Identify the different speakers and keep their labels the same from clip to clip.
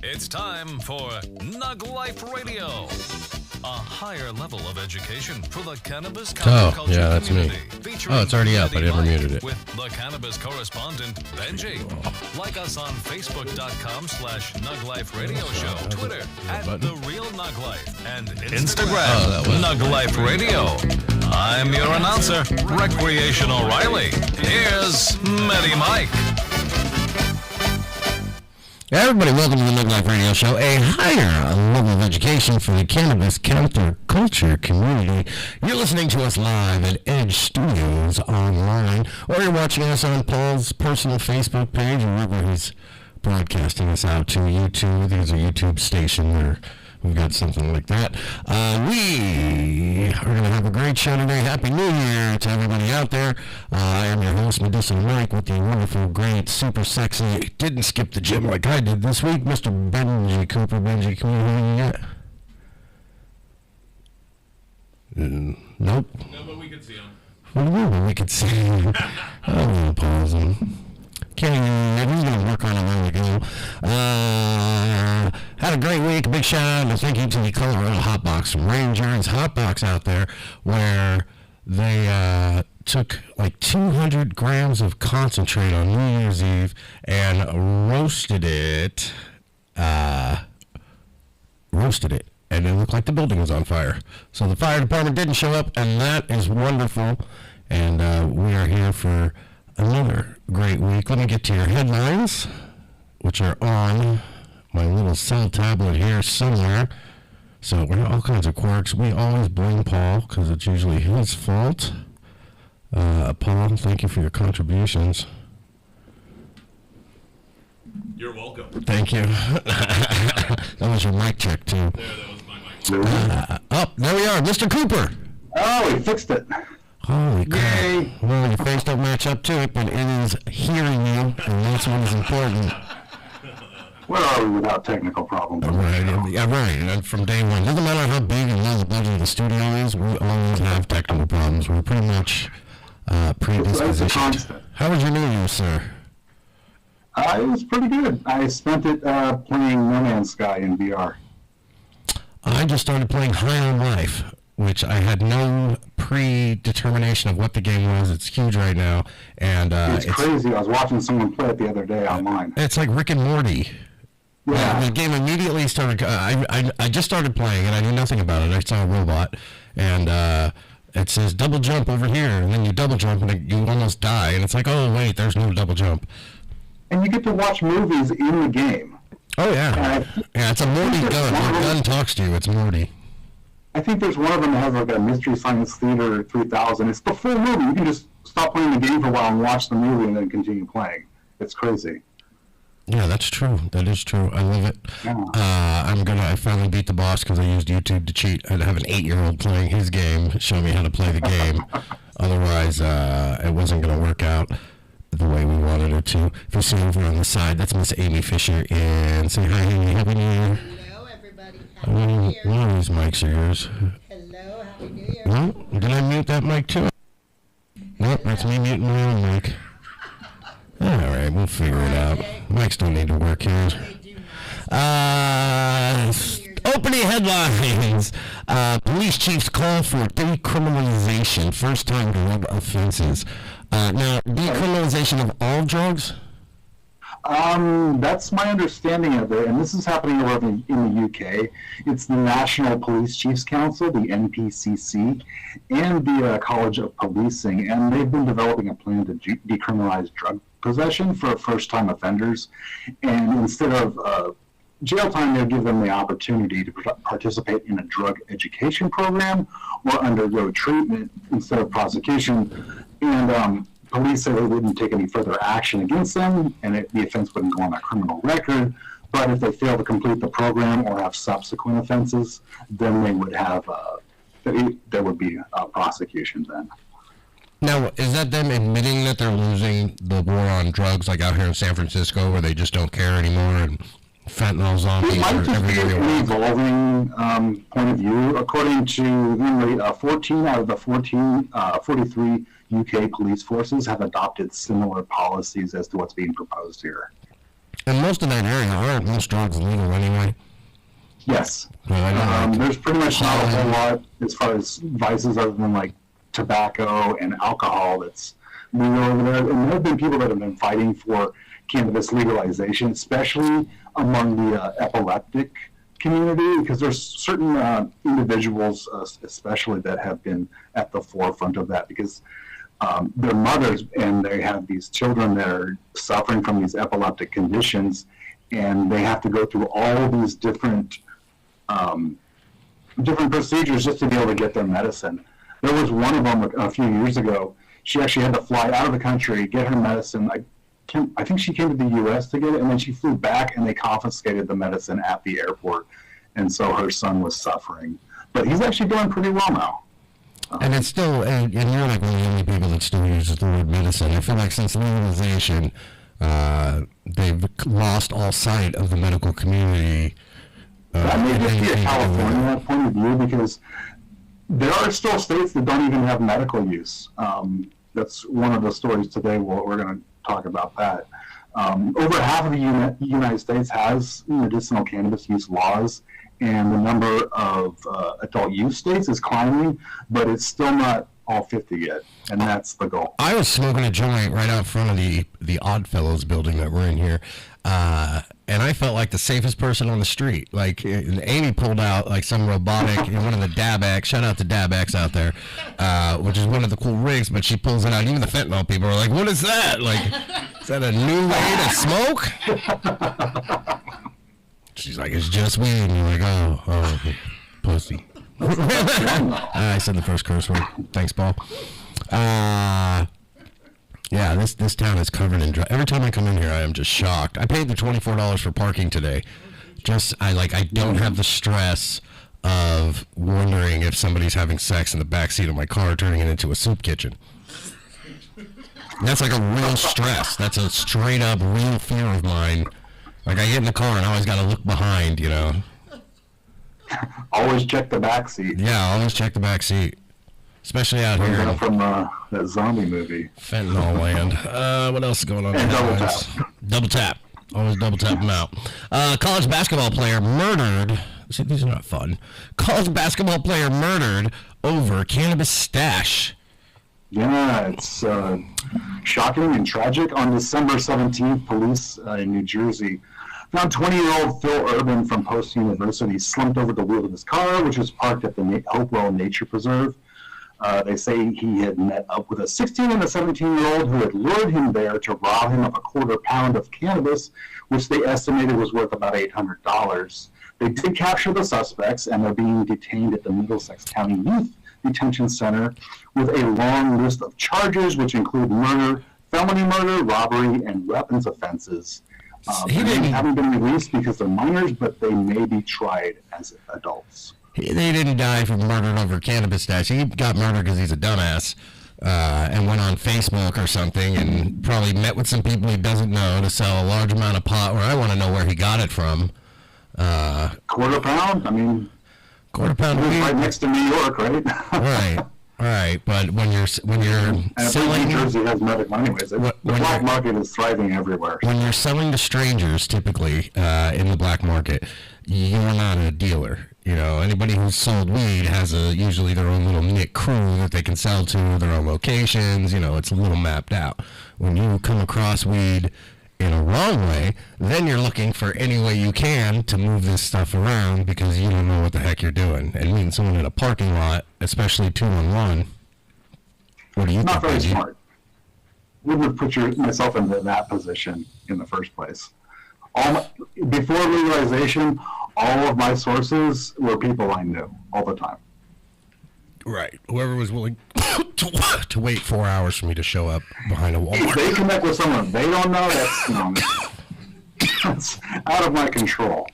Speaker 1: It's time for NugLife Radio, a higher level of education for the cannabis counterculture
Speaker 2: that's
Speaker 1: community.
Speaker 2: me. Oh, it's already up. I never muted it.
Speaker 1: With the cannabis correspondent, Benji. Like us on Facebook.com/NugLife Radio Show, Twitter @The Real NugLife, and Instagram NugLife Radio. I'm your announcer, Recreational Riley. Here's Matty Mike.
Speaker 2: Everybody, welcome to the NugLife Radio Show, a higher level of education for the cannabis counterculture community. You're listening to us live at Edge Studios online, or you're watching us on Paul's personal Facebook page, or wherever he's broadcasting us out to YouTube. There's a YouTube station there. We've got something like that. We are going to have a great show today. Happy New Year to everybody out there. I am your host, Medicinal Mike, with the wonderful, great, super sexy, didn't skip the gym like I did this week, Mr. Benji Cooper. Benji, come on, who you got? Nope.
Speaker 3: No, but we could see him.
Speaker 2: What do you mean we could see him? I'm going to pause him. He's going to work on it when we go. Had a great week. A big shout out and thank you to the Colorado Hotbox from Rangers Hotbox out there, where they took like 200 grams of concentrate on New Year's Eve and roasted it. And it looked like the building was on fire. So the fire department didn't show up, and that is wonderful. And we are here for another great week. Let me get to your headlines, which are on my little cell tablet here somewhere. So we're all kinds of quirks. We always blame Paul because it's usually his fault. Paul, thank you for your contributions.
Speaker 3: You're welcome.
Speaker 2: Thank you. That was your mic check, too.
Speaker 3: That was my mic.
Speaker 2: There we are, Mr. Cooper.
Speaker 4: Oh, we fixed it.
Speaker 2: Holy crap.
Speaker 4: Yay.
Speaker 2: Well, your face don't match up to it, but it is hearing you, and that's what is important.
Speaker 4: Where are we without technical problems?
Speaker 2: Right. And from day one, doesn't matter how big and low the budget of the studio is, we always have technical problems. We're pretty much predispositioned. How was your New Year, sir?
Speaker 4: It was pretty good. I spent it playing No Man's Sky in VR.
Speaker 2: I just started playing High on Life, which I had no predetermination of what the game was. It's huge right now, and
Speaker 4: it's crazy. I was watching someone play it the other day online.
Speaker 2: It's like Rick and Morty.
Speaker 4: Yeah.
Speaker 2: The game immediately started. I just started playing, and I knew nothing about it. I saw a robot, and it says double jump over here, and then you double jump, and you almost die, and it's like, oh wait, there's no double jump.
Speaker 4: And you get to watch movies in the game.
Speaker 2: Oh yeah, yeah. It's a Morty gun. Your gun talks to you. It's Morty.
Speaker 4: I think there's one of them that has like a Mystery Science Theater 3000. It's the full movie. You can just stop playing the game for a while and watch the movie and then continue playing. It's crazy.
Speaker 2: Yeah, that's true. That is true. I love it.
Speaker 4: Yeah.
Speaker 2: I finally beat the boss because I used YouTube to cheat. I'd have an 8-year-old playing his game, show me how to play the game. Otherwise, it wasn't going to work out the way we wanted it to. If you see over on the side, that's Miss Amy Fisher. And say hi, Amy. Happy New Year. One of these mics are yours.
Speaker 5: Hello, Happy New Year.
Speaker 2: No? Did I mute that mic too? Nope, that's me muting my own mic. Alright, we'll figure it out. Mics don't need to work here. Opening headlines. Police chiefs call for decriminalization. First-time drug offenses. Now, decriminalization of all drugs?
Speaker 4: That's my understanding of it, and this is happening over in the UK. It's the National Police Chiefs Council, the NPCC, and the College of Policing, and they've been developing a plan to decriminalize drug possession for first-time offenders, and instead of jail time, they'll give them the opportunity to participate in a drug education program or undergo treatment instead of prosecution, and police said they wouldn't take any further action against them, and the offense wouldn't go on a criminal record. But if they fail to complete the program or have subsequent offenses, then they would have there would be a prosecution then.
Speaker 2: Now, is that them admitting that they're losing the war on drugs, like out here in San Francisco, where they just don't care anymore and fentanyl zombies?
Speaker 4: It might just be an evolving point of view. According to memory, 14 out of the 43 UK police forces have adopted similar policies as to what's being proposed here.
Speaker 2: And most of that area, aren't most drugs legal anyway?
Speaker 4: Yes.
Speaker 2: Well,
Speaker 4: There's pretty much not a whole lot as far as vices other than like tobacco and alcohol that's legal over there. And there have been people that have been fighting for cannabis legalization, especially among the epileptic community, because there's certain individuals, especially, that have been at the forefront of that because they're mothers and they have these children that are suffering from these epileptic conditions, and they have to go through all these different procedures just to be able to get their medicine. There was one of them a few years ago. She actually had to fly out of the country, get her medicine. I think she came to the U.S. to get it, and then she flew back, and they confiscated the medicine at the airport, and so her son was suffering. But he's actually doing pretty well now.
Speaker 2: And it's still, and you're like one of the only people that still uses the word medicine. I feel like since legalization, they've lost all sight of the medical community.
Speaker 4: That may just be a California point of view, because there are still states that don't even have medical use. That's one of the stories today. We're going to talk about that. Over half of the United States has medicinal cannabis use laws, and the number of adult use states is climbing, but it's still not all 50 yet, and that's the goal.
Speaker 2: I was smoking a joint right out front of the Oddfellows building that we're in here, and I felt like the safest person on the street. Like, Amy pulled out like some robotic, one of the Dabex, shout out to Dabex out there, which is one of the cool rigs, but she pulls it out. Even the fentanyl people are like, what is that? Like, is that a new way to smoke? She's like, it's just weed. And you're like, oh, okay. Pussy. I said the first curse word. Thanks, Paul. Yeah, this town is covered in drugs. Every time I come in here, I am just shocked. I paid the $24 for parking today. I don't have the stress of wondering if somebody's having sex in the backseat of my car, turning it into a soup kitchen. That's like a real stress. That's a straight up real fear of mine. Like, I get in the car and I always got to look behind, you know.
Speaker 4: Always check the back seat.
Speaker 2: Yeah, always check the back seat. Especially out here.
Speaker 4: From that zombie movie.
Speaker 2: Fentanyl land. What else is going on?
Speaker 4: And double tap.
Speaker 2: Double tap. Always double tap them out. College basketball player murdered. See, these are not fun. College basketball player murdered over cannabis stash.
Speaker 4: Yeah, it's shocking and tragic. On December 17th, police in New Jersey found 20-year-old Phil Urban from Post University slumped over the wheel of his car, which was parked at the Hopewell Nature Preserve. They say he had met up with a 16 and a 17-year-old who had lured him there to rob him of a quarter pound of cannabis, which they estimated was worth about $800. They did capture the suspects, and they're being detained at the Middlesex County Youth Detention Center with a long list of charges, which include murder, felony murder, robbery, and weapons offenses. They haven't been released because they're minors, but they may be tried as adults.
Speaker 2: They didn't die from murder over cannabis stash. He got murdered because he's a dumbass and went on Facebook or something and probably met with some people he doesn't know to sell a large amount of pot, or I want to know where he got it from.
Speaker 4: Quarter pound? I mean,
Speaker 2: quarter pound of weed.
Speaker 4: Right next to New York, right?
Speaker 2: Right. But when you're
Speaker 4: and
Speaker 2: selling,
Speaker 4: New Jersey has medical anyways. The black market is thriving everywhere.
Speaker 2: When you're selling to strangers, typically in the black market, you're not a dealer. You know, anybody who's sold weed has usually their own little knit crew that they can sell to, their own locations. You know, it's a little mapped out. When you come across weed in a wrong way, then you're looking for any way you can to move this stuff around because you don't know what the heck you're doing. And meeting someone in a parking lot, especially 2-on-1, what do you think?
Speaker 4: Not very smart. Wouldn't have put myself into that position in the first place. Before legalization, all of my sources were people I knew all the time.
Speaker 2: Right. Whoever was willing to wait 4 hours for me to show up behind a Walmart.
Speaker 4: If they connect with someone they don't know, that's out of my control.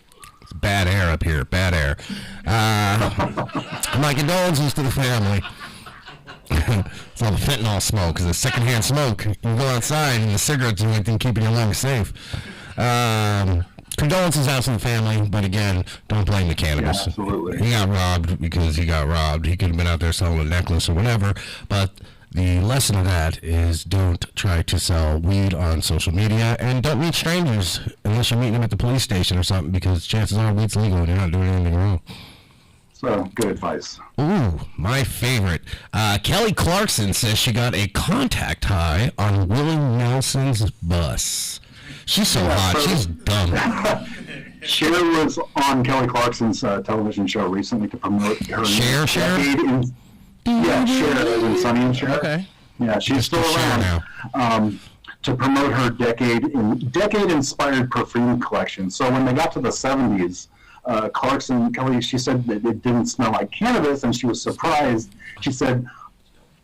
Speaker 2: It's bad air up here. Bad air. My condolences to the family. It's all the fentanyl smoke, because the secondhand smoke, you can go outside and the cigarettes are the only thing keeping your lungs safe. Condolences out to the family, but again, don't blame the cannabis.
Speaker 4: Yeah, absolutely.
Speaker 2: He got robbed because he got robbed. He could have been out there selling a necklace or whatever, but The lesson of that is don't try to sell weed on social media, and don't meet strangers unless you're meeting them at the police station or something, because chances are weed's legal and you're not doing anything wrong.
Speaker 4: So, good advice.
Speaker 2: Ooh, my favorite. Kelly Clarkson says she got a contact high on Willie Nelson's bus. She's so hot. She's dumb.
Speaker 4: Cher was on Kelly Clarkson's television show recently to promote her
Speaker 2: Cher?
Speaker 4: decade in... Yeah, Cher, as in Sonny and Cher.
Speaker 2: Okay.
Speaker 4: Yeah, she's still around. To promote her decade-inspired perfume collection. So when they got to the 70s, Kelly, she said that it didn't smell like cannabis, and she was surprised. She said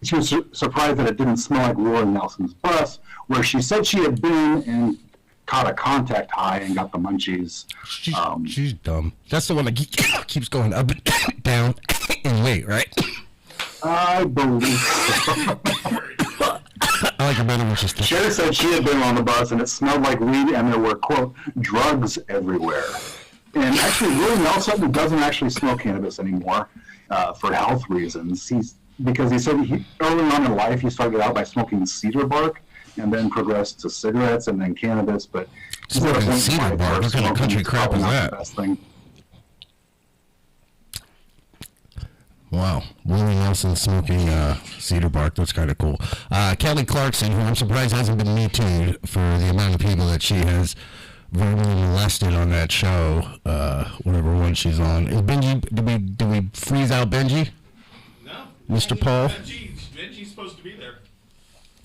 Speaker 4: she was surprised that it didn't smell like Willie Nelson's bus, where she said she had been and caught a contact high and got the munchies.
Speaker 2: She's dumb. That's the one that keeps going up and down in weight, right?
Speaker 4: I believe so.
Speaker 2: I like her better when she's
Speaker 4: Cher said she had been on the bus and it smelled like weed and there were, quote, drugs everywhere. And actually, Willie Nelson doesn't actually smoke cannabis anymore for health reasons. Because he said early on in life he started out by smoking cedar bark and then progressed to cigarettes and then cannabis. But
Speaker 2: smoking cedar bark? What kind of country crap is that?
Speaker 4: The best thing.
Speaker 2: Wow. Willie Nelson smoking cedar bark. That's kind of cool. Kelly Clarkson, who I'm surprised hasn't been Me Too'd for the amount of people that she has verbally molested on that show, whatever one she's on. Is Benji, did we freeze out Benji?
Speaker 3: No.
Speaker 2: Mr. Paul?
Speaker 3: Benji's supposed to be there.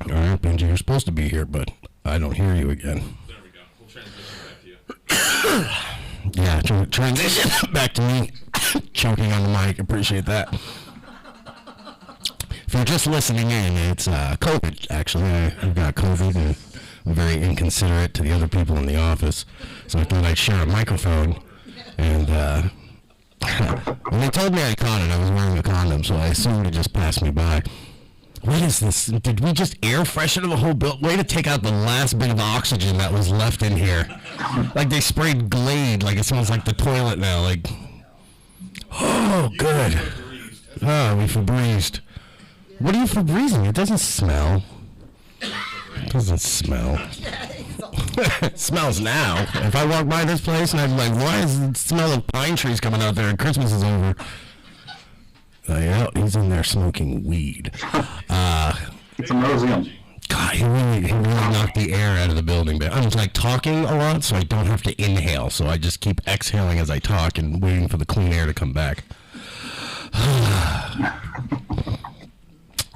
Speaker 2: All right, Benji, you're supposed to be here, but I don't hear you again.
Speaker 3: There we go. We'll transition back to you.
Speaker 2: Yeah, transition back to me choking on the mic. Appreciate that. If you're just listening in, it's COVID, actually. I've got COVID, and I'm very inconsiderate to the other people in the office, so I thought I'd share a microphone. And when they told me I caught it, I was wearing a condom, so I assumed it just passed me by. What is this? Did we just air freshen the whole building? Way to take out the last bit of oxygen that was left in here. Like they sprayed Glade, like it smells like the toilet now. Like, oh, good. Oh, we Febrezed. What are you Febrezing? It doesn't smell. It doesn't smell. It smells now. If I walk by this place and I'm like, why is the smell of pine trees coming out there and Christmas is over? Yeah, he's in there smoking weed.
Speaker 4: It's a museum.
Speaker 2: God, he really knocked the air out of the building. But I'm like talking a lot, so I don't have to inhale. So I just keep exhaling as I talk and waiting for the clean air to come back.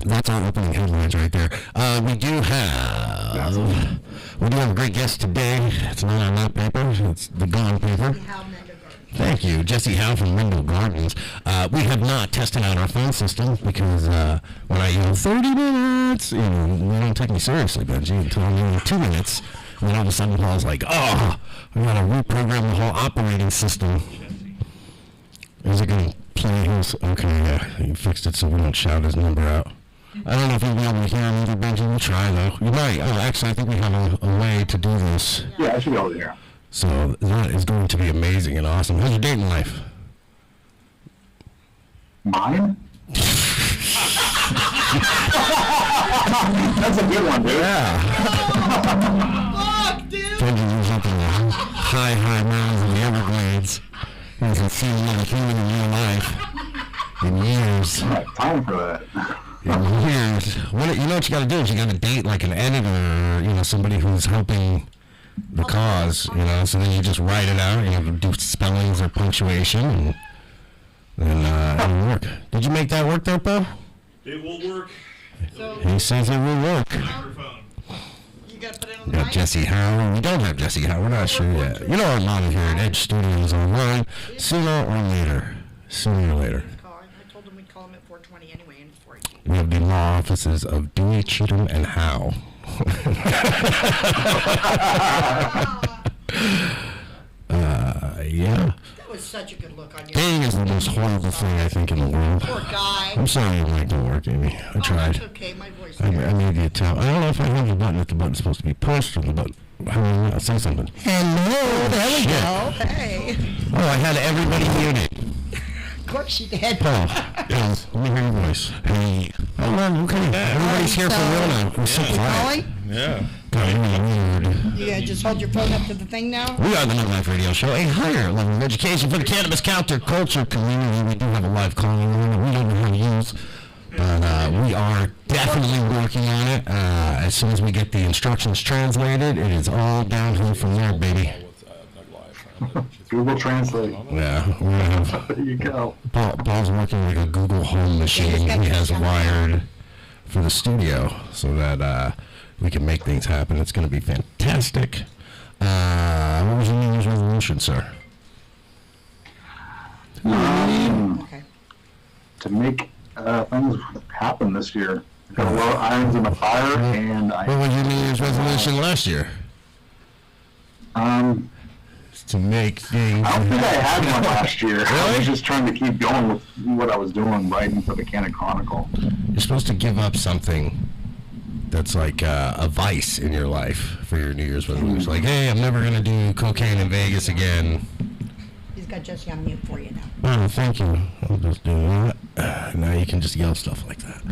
Speaker 2: That's our opening headlines right there. We do have a great guest today. It's not on that paper. It's the Gone paper. Thank you, Jesse Howe from Mendel Gardens. We have not tested out our phone system because when I yell 30 minutes, you don't take me seriously, Benji, until I'm in 2 minutes. And then all of a sudden Paul's like, oh, I gotta reprogram the whole operating system. Is it gonna play his? Okay, yeah, he fixed it so we don't shout his number out. I don't know if you'll be able to hear him either, Benji. We'll try, though. You might. Oh, actually, I think we have a way to do this.
Speaker 4: Yeah, I should be able to hear.
Speaker 2: So that is going to be amazing and awesome. How's your dating life?
Speaker 4: Mine? That's a good one, dude.
Speaker 2: Yeah.
Speaker 5: Fuck, dude!
Speaker 2: Benji lives up in the high mountains of the Everglades. He hasn't seen another human in real life in years.
Speaker 4: I don't have time for that.
Speaker 2: In years. What you got to do is you got to date like an editor or, somebody who's helping the cause, so then you just write it out, do spellings or punctuation, and then it'll work. Did you make that work there, Bo?
Speaker 3: It will work.
Speaker 2: He says it will work.
Speaker 3: Microphone.
Speaker 5: You gotta put it on
Speaker 2: We
Speaker 5: the
Speaker 2: got
Speaker 5: mic.
Speaker 2: Jesse Howe. We don't have Jesse Howe. We're not sure yet. Our model here at Edge Studios online, sooner or later. Sooner or later.
Speaker 5: I told him we'd call him at 4:20 anyway, and it's 4:18.
Speaker 2: We have the law offices of Dewey, Cheatham, and Howe. Yeah.
Speaker 5: That was such a good look on you.
Speaker 2: Dating is the most horrible thing I think in the world.
Speaker 5: Poor guy.
Speaker 2: I'm sorry your mic didn't work, Amy. I tried.
Speaker 5: It's okay, my voice.
Speaker 2: I need you to tell. I don't know if I have the button, if the button's supposed to be pushed or the button. I'll say something.
Speaker 5: Hello, there we
Speaker 2: Shit.
Speaker 5: go. Hey.
Speaker 2: Oh, I had everybody muted.
Speaker 5: course you did.
Speaker 2: Paul, yes, let me hear your voice. Hey. Oh, man, okay. Everybody's here for real now. We're so quiet.
Speaker 5: Calling?
Speaker 3: Yeah.
Speaker 5: You gotta just hold your phone up to the thing now?
Speaker 2: We are the NugLife Radio Show, a higher level of education for the cannabis counterculture community. We do have a live calling line that we don't know how to use, but we are definitely working on it. As soon as we get the instructions translated, it is all downhill from there, baby.
Speaker 4: Google Translate.
Speaker 2: Yeah, we're gonna have
Speaker 4: There you go.
Speaker 2: Paul's working like a Google Home machine he has wired for the studio so that we can make things happen. It's going to be fantastic. What was your New Year's resolution, sir?
Speaker 5: Okay.
Speaker 4: To make things happen this year. Got a lot of irons in the fire, and
Speaker 2: What was your New Year's resolution last year? To make things.
Speaker 4: I don't think I had one last year. I
Speaker 2: Really?
Speaker 4: was just trying to keep going with what I was doing, writing for the Cannon Chronicle.
Speaker 2: You're supposed to give up something that's like a vice in your life for your New Year's resolution. Like, hey, I'm never going to do cocaine in Vegas again.
Speaker 5: He's got Jesse on mute for you now.
Speaker 2: Oh, thank you. I'll just do that. Now you can just yell stuff like that.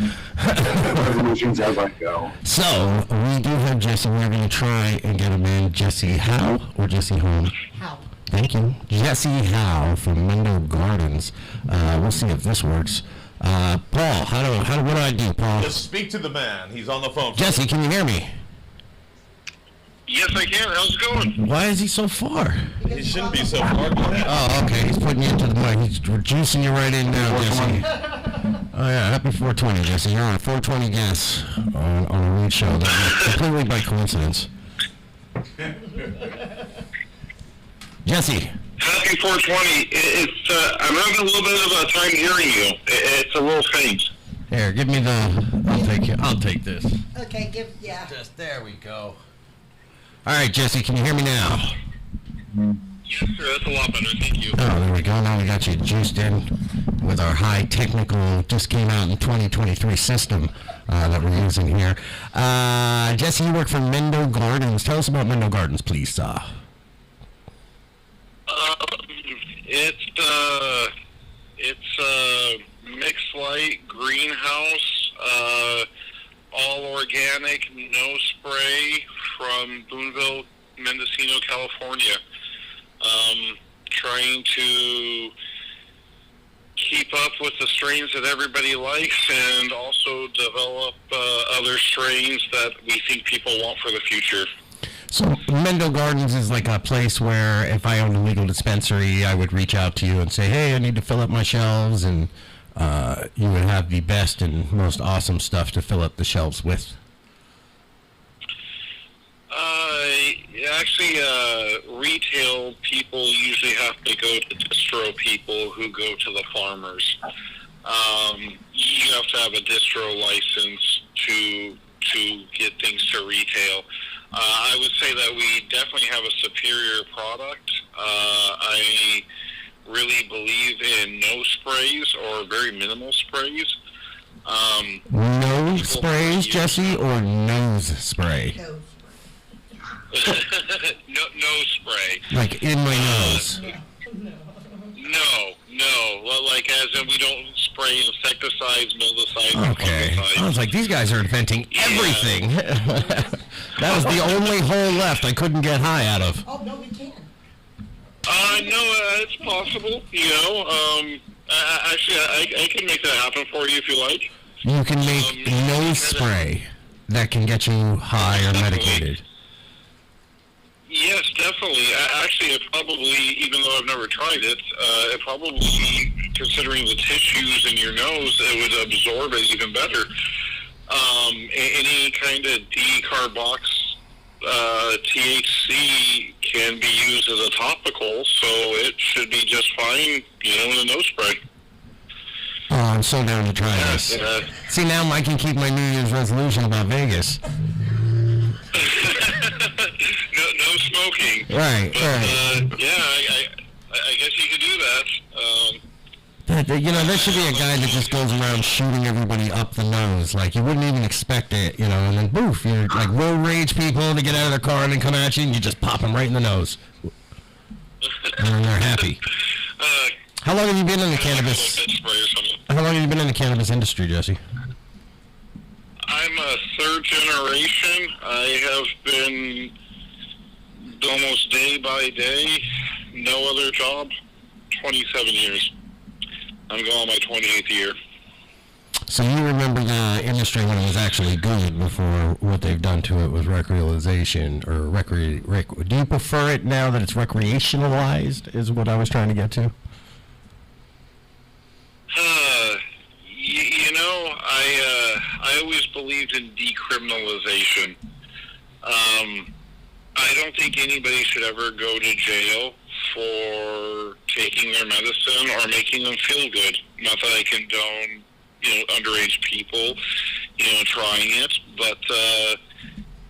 Speaker 4: Resolutions as I go.
Speaker 2: So, we do have Jesse. We're going to try and get him in. Jesse Howe or Jesse Home?
Speaker 5: How?
Speaker 2: Thank you. Jesse Howe from Mendo Gardens. We'll see if this works. Paul, what do I do, Paul?
Speaker 3: Just speak to the man. He's on the phone.
Speaker 2: Jesse, can you hear me?
Speaker 6: Yes, I can. How's it going?
Speaker 2: Why is he so far?
Speaker 3: He shouldn't be so far. Go ahead.
Speaker 2: Oh, okay. He's putting you into the mic. We're juicing you right in now, Jesse. Oh, yeah. Happy 420, Jesse. You're on a 420 guest on a read show. That's completely by coincidence. Jesse.
Speaker 6: Happy 420. I'm having a little bit of a time hearing you. It's a little faint.
Speaker 2: Here, give me I'll take this.
Speaker 5: Okay, yeah.
Speaker 2: Just there we go. All right, Jesse, can you hear me now?
Speaker 6: Yes, sir. That's a lot better. Thank you.
Speaker 2: Oh, there we go. Now we got you juiced in with our high technical, just came out in 2023 system that we're using here. Jesse, you work for Mendo Gardens. Tell us about Mendo Gardens, please.
Speaker 6: It's a mixed light greenhouse, all organic, no spray from Boonville, Mendocino, California. Trying to keep up with the strains that everybody likes and also develop other strains that we think people want for the future.
Speaker 2: So Mendo Gardens is like a place where if I owned a legal dispensary, I would reach out to you and say, hey, I need to fill up my shelves, and you would have the best and most awesome stuff to fill up the shelves with.
Speaker 6: Actually, retail people usually have to go to distro people who go to the farmers. You have to have a distro license to get things to retail. I would say that we definitely have a superior product. I really believe in no sprays or very minimal sprays.
Speaker 2: No sprays, Jesse, or nose spray?
Speaker 5: No.
Speaker 6: no spray.
Speaker 2: Like in my nose?
Speaker 6: No. Well, like as in we don't spray insecticides, mildicides,
Speaker 2: Okay.
Speaker 6: fungicides.
Speaker 2: I was like, these guys are inventing everything. That was the only hole left I couldn't get high out of.
Speaker 5: Oh, no, we can.
Speaker 6: No, it's possible. You know, actually, I can make that happen for you if you like.
Speaker 2: You can make nose spray that can get you high or medicated.
Speaker 6: Yes, definitely. Actually, it probably, even though I've never tried it, it probably, considering the tissues in your nose, it would absorb it even better. Any kind of decarbox THC can be used as a topical, so it should be just fine, you know, in a nose spray.
Speaker 2: Oh, I'm so down to try this. See, now I can keep my New Year's resolution about Vegas.
Speaker 6: no smoking.
Speaker 2: Right,
Speaker 6: But,
Speaker 2: right.
Speaker 6: yeah, I guess you could do that.
Speaker 2: You know, there should be a guy that just goes around shooting everybody up the nose. Like, you wouldn't even expect it, you know, and then boof, you're like road rage people to get out of their car and then come at you, and you just pop them right in the nose. And then they're happy. How long have you been in the cannabis? How long have you been in the cannabis industry, Jesse?
Speaker 6: I'm a third generation. I have been almost day by day, no other job, 27 years. I'm going on my 28th year.
Speaker 2: So you remember the industry when it was actually good before what they've done to it with recrealization or do you prefer it now that it's recreationalized is what I was trying to get to?
Speaker 6: I always believed in decriminalization. I don't think anybody should ever go to jail for taking their medicine or making them feel good. Not that I condone, underage people, trying it, but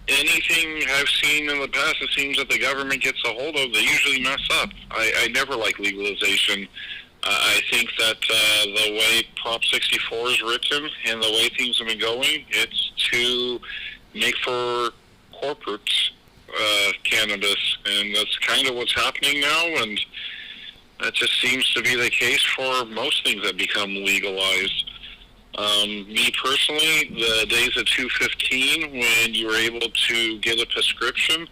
Speaker 6: anything I've seen in the past, it seems that the government gets a hold of, they usually mess up. I never like legalization. I think that the way Prop 64 is written and the way things have been going, it's to make for corporate cannabis, and that's kind of what's happening now, and that just seems to be the case for most things that become legalized. Me personally, the days of 215 when you were able to get a prescription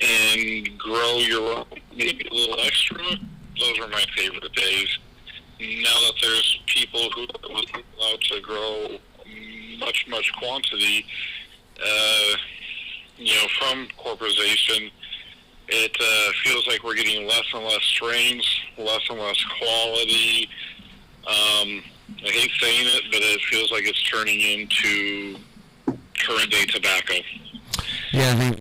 Speaker 6: and grow your own, maybe a little extra, those are my favorite days. Now that there's people who are allowed to grow much quantity, from corporatization, it feels like we're getting less and less strains, less and less quality. I hate saying it, but it feels like it's turning into current day tobacco.
Speaker 2: Yeah,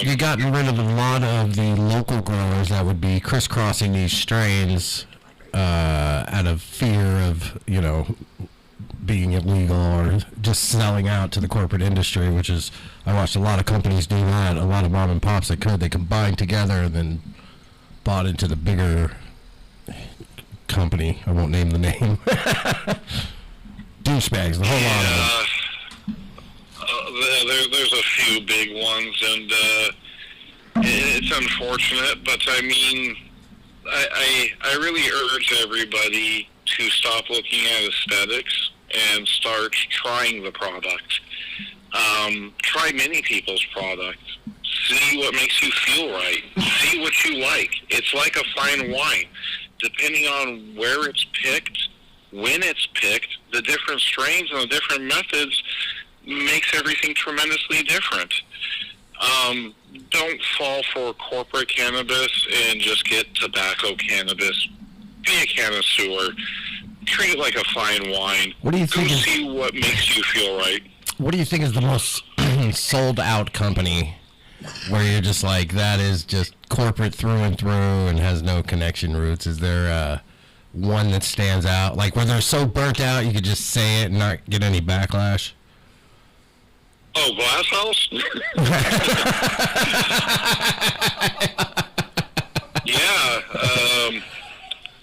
Speaker 2: you've gotten rid of a lot of the local growers that would be crisscrossing these strains out of fear of, being illegal or just selling out to the corporate industry, which is, I watched a lot of companies do that, a lot of mom and pops that could. They combined together and then bought into the bigger company. I won't name the name. Douchebags, the whole lot of them.
Speaker 6: There's a few big ones, and it's unfortunate, but I mean, I really urge everybody to stop looking at aesthetics and start trying the product. Try many people's products. See what makes you feel right. See what you like. It's like a fine wine. Depending on where it's picked, when it's picked, the different strains and the different methods makes everything tremendously different. Don't fall for corporate cannabis and just get tobacco cannabis. Be a connoisseur. Treat it like a fine wine.
Speaker 2: What do you think?
Speaker 6: Go see what makes you feel right.
Speaker 2: What do you think is the most sold out company where you're just like, that is just corporate through and through and has no connection roots? Is there one that stands out? Like where they're so burnt out you could just say it and not get any backlash?
Speaker 6: Oh, Glass House? Yeah.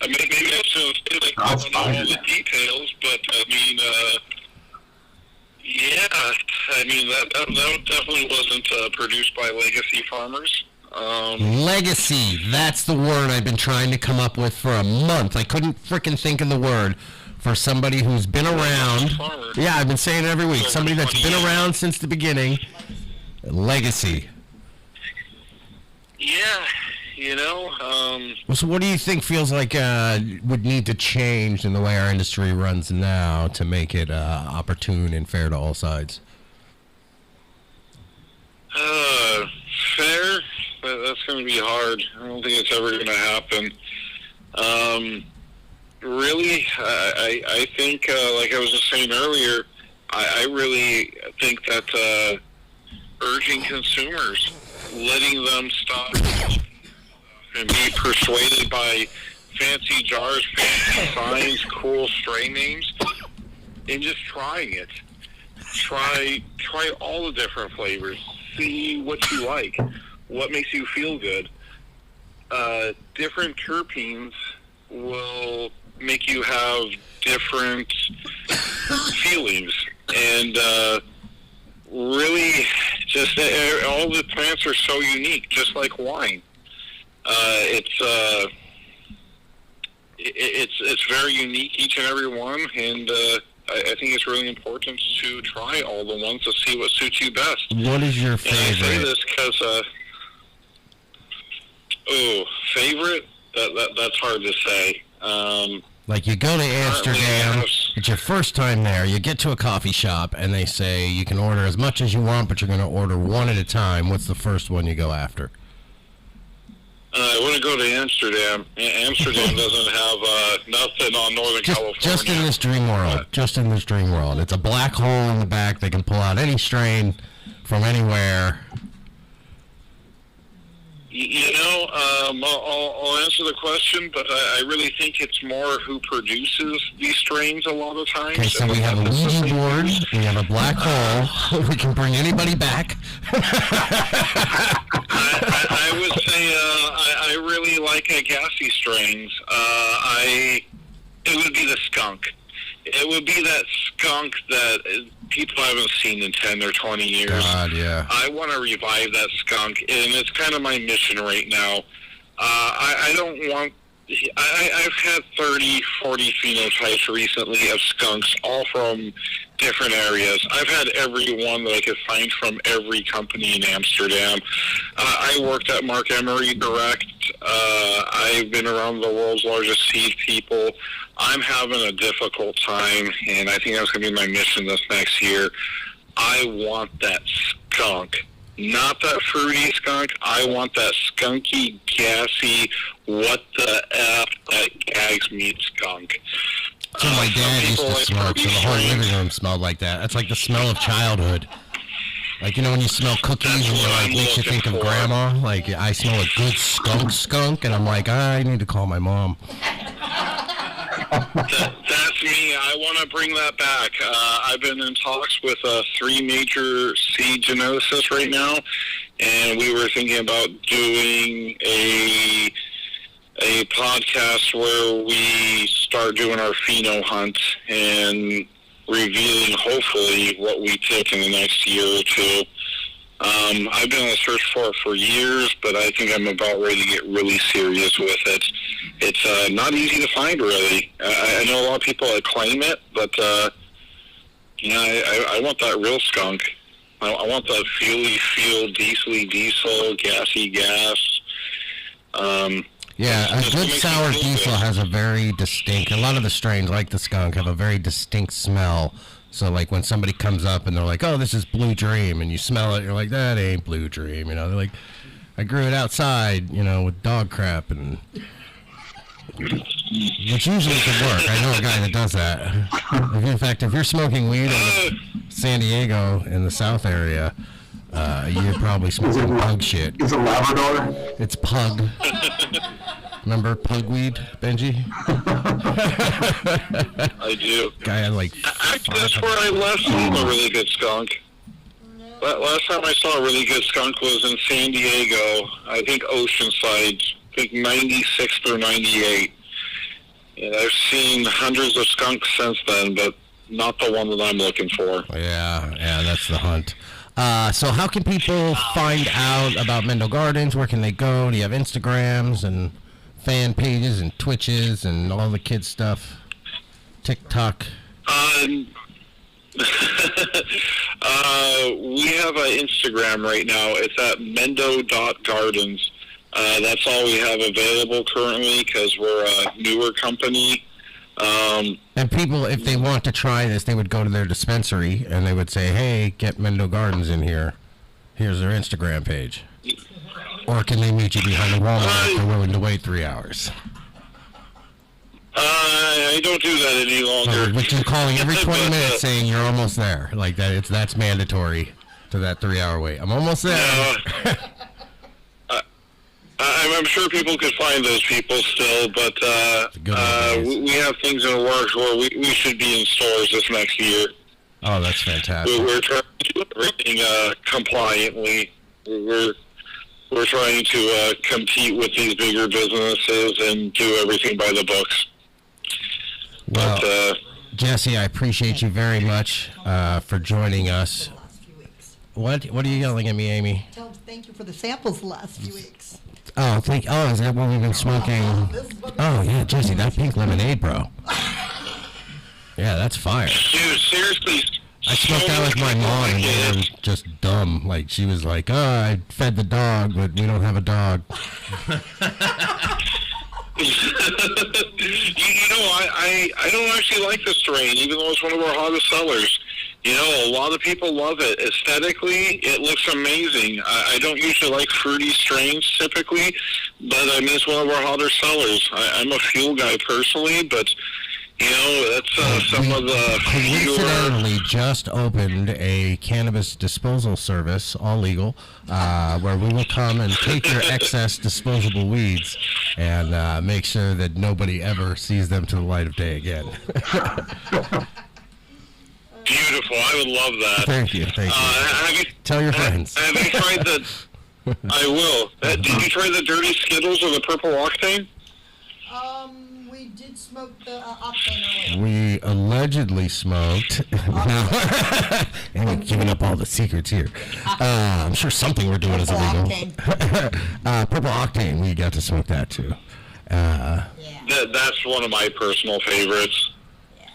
Speaker 6: Maybe that's I don't know all the details, but I mean, that definitely wasn't produced by legacy farmers.
Speaker 2: Legacy, that's the word I've been trying to come up with for a month. I couldn't frickin' think of the word for somebody who's been around. Yeah, I've been saying it every week. Somebody that's been around since the beginning. Legacy.
Speaker 6: Yeah,
Speaker 2: So what do you think feels like would need to change in the way our industry runs now to make it opportune and fair to all sides?
Speaker 6: Fair? That's going to be hard. I don't think it's ever going to happen. Really, I think, like I was just saying earlier, I really think that urging consumers, letting them stop and be persuaded by fancy jars, fancy signs, cool strain names, and just trying it. Try all the different flavors. See what you like. What makes you feel good. Different terpenes will make you have different feelings. And really, just all the plants are so unique, just like wine. It's it's very unique, each and every one, and I think it's really important to try all the ones to see what suits you best.
Speaker 2: What is your
Speaker 6: And I say
Speaker 2: favorite?
Speaker 6: this because, favorite? That's hard to say.
Speaker 2: Like you go to Amsterdam,
Speaker 6: Currently,
Speaker 2: it's your first time there, you get to a coffee shop, and they say you can order as much as you want, but you're going to order one at a time. What's the first one you go after?
Speaker 6: I want to go to Amsterdam. Amsterdam doesn't have nothing on Northern California.
Speaker 2: Just in this dream world. Just in this dream world. It's a black hole in the back. They can pull out any strain from anywhere.
Speaker 6: I'll answer the question, but I really think it's more who produces these strains a lot of times.
Speaker 2: Okay, so we have a Ouija board. We have a black hole. We can bring anybody back.
Speaker 6: I would say I really like gassy strains. It would be the skunk. It would be that skunk that people haven't seen in 10 or 20 years.
Speaker 2: God, yeah.
Speaker 6: I want to revive that skunk, and it's kind of my mission right now. I don't want... I've had 30, 40 phenotypes recently of skunks, all from different areas. I've had every one that I could find from every company in Amsterdam. I worked at Mark Emery Direct. I've been around the world's largest seed people. I'm having a difficult time, and I think that's going to be my mission this next year. I want that skunk. Not that fruity skunk. I want that skunky, gassy, what the F, that gags me skunk.
Speaker 2: So my dad used to smoke, so the whole living room smelled like that. That's like the smell of childhood. Like, you know, when you smell cookies and it like makes you think of grandma? Like, I smell a good skunk, and I'm like, I need to call my mom.
Speaker 6: That's me. I want to bring that back. I've been in talks with 3 major seed geneticists right now, and we were thinking about doing a podcast where we start doing our pheno hunt and revealing, hopefully, what we pick in the next year or two. I've been on the search for years, but I think I'm about ready to get really serious with it. It's not easy to find, really. I know a lot of people that claim it, but I want that real skunk. I want that feely feel, diesel, gassy gas.
Speaker 2: Yeah, a good sour diesel has a very distinct, a lot of the strains, like the skunk, have a very distinct smell. So, like, when somebody comes up and they're like, oh, this is Blue Dream, and you smell it, you're like, that ain't Blue Dream, you know. They're like, I grew it outside, you know, with dog crap, and which usually can work. I know a guy that does that. In fact, if you're smoking weed in San Diego in the South area, you're probably smoking pug shit.
Speaker 4: Is it Labrador?
Speaker 2: It's pug. Remember pugweed, Benji?
Speaker 6: I do.
Speaker 2: Guy had like...
Speaker 6: Actually, that's where I last saw a really good skunk. Last time I saw a really good skunk was in San Diego, I think Oceanside, I think 96 through 98. And I've seen hundreds of skunks since then, but not the one that I'm looking for.
Speaker 2: Yeah, that's the hunt. So how can people find out about Mendel Gardens? Where can they go? Do you have Instagrams and fan pages and Twitches and all the kids stuff? TikTok?
Speaker 6: We have an Instagram right now. It's at mendo.gardens. That's all we have available currently because we're a newer company.
Speaker 2: And people, if they want to try this, they would go to their dispensary and they would say, hey, get Mendel Gardens in here. Here's their Instagram page. Or can they meet you behind the Walmart if they're willing to wait 3 hours?
Speaker 6: I don't do that any longer.
Speaker 2: Which is calling every 20 minutes saying you're almost there. Like that's mandatory to that 3 hour wait. I'm almost there.
Speaker 6: I'm sure people could find those people still, but we have things in the works where we should be in stores this next year.
Speaker 2: Oh, that's fantastic.
Speaker 6: We're trying to do everything compliantly. We're trying to compete with these bigger businesses and do everything by the books.
Speaker 2: Well,
Speaker 6: but,
Speaker 2: Jesse, I appreciate you very much for joining us. What are you yelling at me, Amy?
Speaker 5: Thank you for the samples the last few weeks.
Speaker 2: Oh, is that what we've been smoking? Oh, yeah, Jesse, that pink lemonade, bro. Yeah, that's fire.
Speaker 6: Dude, seriously.
Speaker 2: I smoked that with my mom, and they were just dumb. Like, she was like, I fed the dog, but we don't have a dog.
Speaker 6: You know, I don't actually like this strain, even though it's one of our hottest sellers. You know, a lot of people love it. Aesthetically, it looks amazing. I don't usually like fruity strains typically, but I mean, it's one of our hotter sellers. I'm a fuel guy personally, but, you know, that's some of the
Speaker 2: coincidentally just opened a cannabis disposal service, all legal, where we will come and take your excess disposable weeds and make sure that nobody ever sees them to the light of day again.
Speaker 6: Beautiful. I would love that.
Speaker 2: Thank you. Tell your friends.
Speaker 6: Have you tried the... I will. Did you try the dirty Skittles or the purple octane?
Speaker 5: We did smoke the octane earlier.
Speaker 2: We allegedly smoked. And we're giving up all the secrets here. I'm sure something we're doing is illegal. Purple octane, we got to smoke that too.
Speaker 6: That's one of my personal favorites.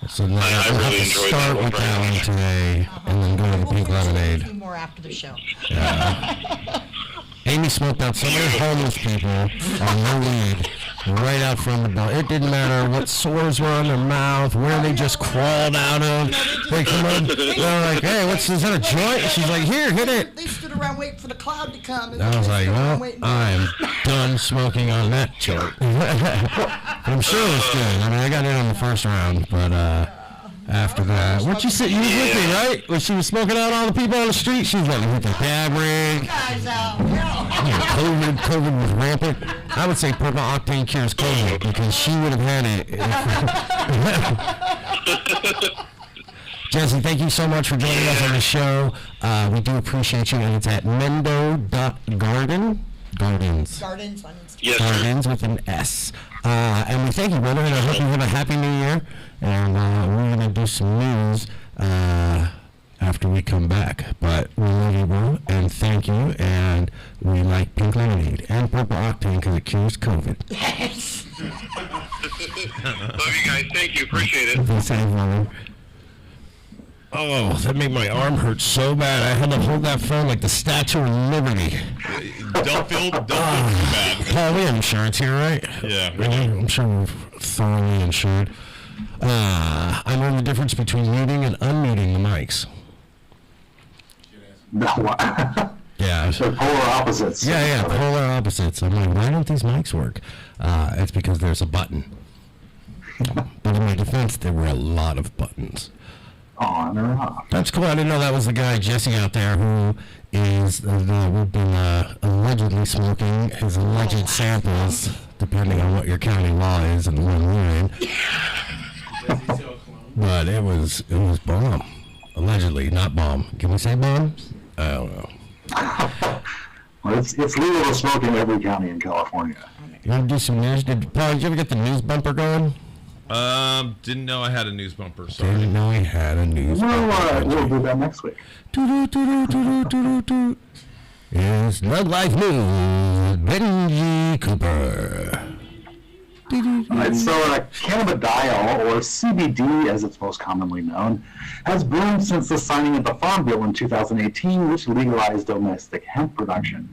Speaker 2: So now
Speaker 6: I
Speaker 2: we'll
Speaker 6: really
Speaker 2: have to
Speaker 6: enjoyed
Speaker 2: start
Speaker 6: that
Speaker 2: with
Speaker 6: one.
Speaker 2: that one today, and then go to the pink lemonade.
Speaker 5: A few more after the show.
Speaker 2: Amy smoked out so many homeless people on no weed right out from the building. It didn't matter what sores were on their mouth, where they just crawled out of. They come in, they're like, hey, is that a joint? She's like, here, hit it.
Speaker 5: They stood around waiting for the cloud to come.
Speaker 2: And I was like, well, I'm done smoking on that joint. I'm sure it was good. I mean, I got in on the first round, but after that, what you said, you was with me, right? When she was smoking out all the people on the street, she was letting me hit the dab rig.
Speaker 5: Guys out.
Speaker 2: COVID was rampant. I would say purple octane cures COVID because she would have had it. Jesse, thank you so much for joining us on the show. We do appreciate you, and it's at mendo.garden. Gardens.
Speaker 5: Gardens on Instagram.
Speaker 6: Yes,
Speaker 2: Gardens with an S. And we thank you, brother, and I hope you have a happy new year. And we're going to do some news after we come back. But we love you, bro, and thank you. And we like pink lemonade and purple octane because it cures COVID.
Speaker 5: Yes.
Speaker 6: Love you guys. Thank you. Appreciate it.
Speaker 2: Be safe, brother. Oh, that made my arm hurt so bad. I had to hold that phone like the Statue of Liberty.
Speaker 3: Don't feel too bad.
Speaker 2: Paul, we have insurance here, right?
Speaker 3: Yeah.
Speaker 2: I'm sure we're thoroughly insured. I know the difference between muting and unmuting the mics. Yeah.
Speaker 4: They're polar opposites.
Speaker 2: Yeah, polar opposites. I'm like, why don't these mics work? It's because there's a button. But in my defense, there were a lot of buttons.
Speaker 4: On or off.
Speaker 2: That's cool. I didn't know that was the guy, Jesse, out there who is, we've been allegedly smoking his alleged samples, depending on what your county law is and when we're in. But it was bomb. Allegedly, not bomb. Can we say bomb? I don't know.
Speaker 4: Well, it's legal to smoke in every county in California.
Speaker 2: You want to do some news? Paul, did you ever get the news bumper going?
Speaker 3: Didn't know I had a news bumper. Sorry.
Speaker 2: Didn't know he had a news bumper.
Speaker 4: We'll do that next week.
Speaker 2: It's NugLife News with Benji Cooper.
Speaker 4: All right, so cannabidiol, or CBD as it's most commonly known, has boomed since the signing of the Farm Bill in 2018, which legalized domestic hemp production.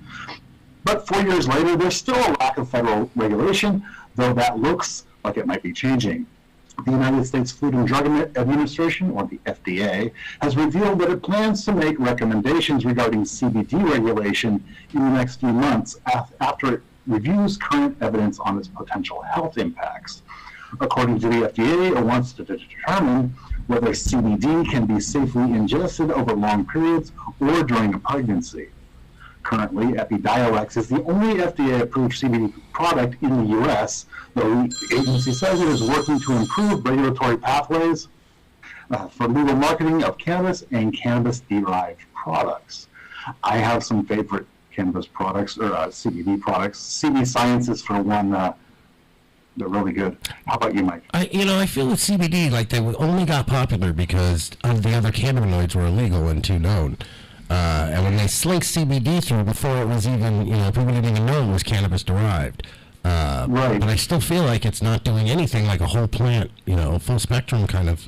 Speaker 4: But 4 years later, there's still a lack of federal regulation, though that looks like it might be changing. The United States Food and Drug Administration, or the FDA, has revealed that it plans to make recommendations regarding CBD regulation in the next few months after it reviews current evidence on its potential health impacts. According to the FDA, it wants to determine whether CBD can be safely ingested over long periods or during a pregnancy. Currently, Epidiolex is the only FDA-approved CBD product in the U.S., though the agency says it is working to improve regulatory pathways for legal marketing of cannabis and cannabis-derived products. I have some favorite cannabis products, or CBD products. CB Sciences, for one, they're really good. How about you, Mike?
Speaker 2: I feel with CBD, like they only got popular because the other cannabinoids were illegal and too known. And when they slink CBD through before it was even, people didn't even know it was cannabis derived.
Speaker 4: Right.
Speaker 2: But I still feel like it's not doing anything like a whole plant, full spectrum kind of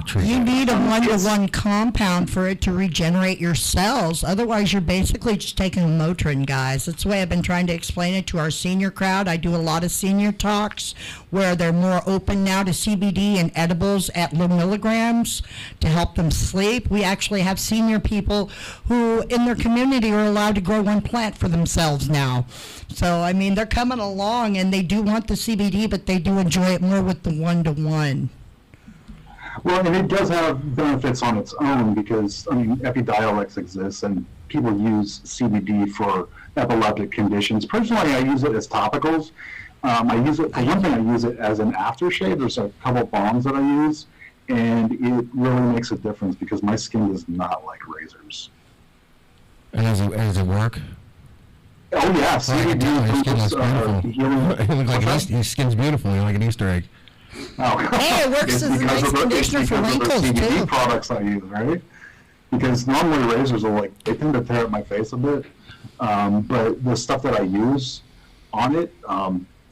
Speaker 2: treatment.
Speaker 5: You need a 1-to-1 compound for it to regenerate your cells. Otherwise, you're basically just taking a Motrin, guys. That's the way I've been trying to explain it to our senior crowd. I do a lot of senior talks where they're more open now to CBD and edibles at low milligrams to help them sleep. We actually have senior people who in their community are allowed to grow one plant for themselves now. So, I mean, they're coming along, and they do want the CBD, but they do enjoy it more with the 1-to-1.
Speaker 4: Well, and it does have benefits on its own because, Epidiolex exists, and people use CBD for epileptic conditions. Personally, I use it as topicals. For one thing, I use it as an aftershave. There's a couple balms that I use, and it really makes a difference because my skin does not like razors.
Speaker 2: And does it work?
Speaker 4: Oh yeah, CBD healing.
Speaker 2: Your skin's beautiful. You're like an Easter egg.
Speaker 4: Oh.
Speaker 5: Hey, it works as a nice conditioner for wrinkles
Speaker 4: too. CBD
Speaker 5: too.
Speaker 4: Products I use, right? Because normally razors are they tend to tear up my face a bit. But the stuff that I use on it,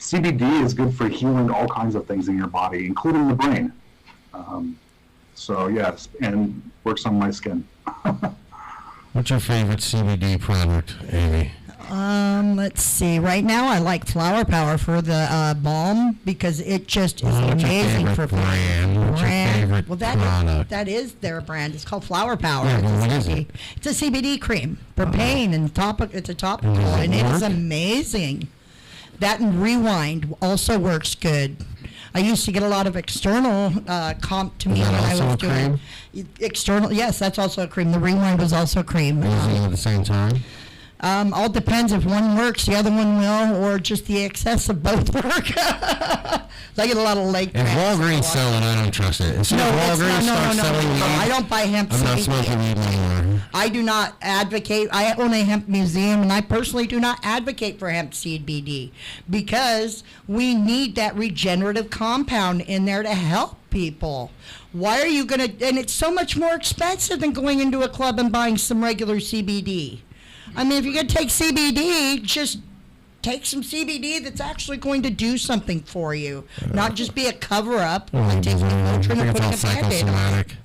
Speaker 4: CBD is good for healing all kinds of things in your body, including the brain. So yes, and works on my skin.
Speaker 2: What's your favorite CBD product, Amy?
Speaker 5: Let's see. Right now, I like Flower Power for the balm because it just is
Speaker 2: What's
Speaker 5: amazing
Speaker 2: your
Speaker 5: for
Speaker 2: brand. What's your favorite
Speaker 5: well,
Speaker 2: product?
Speaker 5: that is their brand. It's called Flower Power.
Speaker 2: Yeah,
Speaker 5: It's a
Speaker 2: what is
Speaker 5: CBD.
Speaker 2: it?
Speaker 5: It's a CBD cream for pain and it's a topical,
Speaker 2: Does it
Speaker 5: and it is
Speaker 2: work?
Speaker 5: amazing. That and Rewind also works good. I used to get a lot of external comp to me
Speaker 2: Is that
Speaker 5: when I
Speaker 2: also
Speaker 5: was
Speaker 2: a
Speaker 5: doing
Speaker 2: cream?
Speaker 5: external. Yes, that's also a cream. The Rewind was also a cream.
Speaker 2: Using it at the same time?
Speaker 5: All depends if one works, the other one will, or just the excess of both work. I get a lot of leg
Speaker 2: If
Speaker 5: cramps.
Speaker 2: Walgreens sell it, I don't trust it. As soon as Walgreens starts selling weed,
Speaker 5: I don't buy hemp
Speaker 2: I'm not
Speaker 5: CBD.
Speaker 2: smoking weed anymore.
Speaker 5: I do not advocate. I own a hemp museum, and I personally do not advocate for hemp CBD because we need that regenerative compound in there to help people. Why are you going to, and it's so much more expensive than going into a club and buying some regular CBD. I mean, if you're going to take CBD, just take some CBD that's actually going to do something for you, not just be a cover-up. Like taking
Speaker 2: I
Speaker 5: Motrin
Speaker 2: think
Speaker 5: and
Speaker 2: it's all
Speaker 5: putting a Band-Aid on it.
Speaker 2: psychosomatic.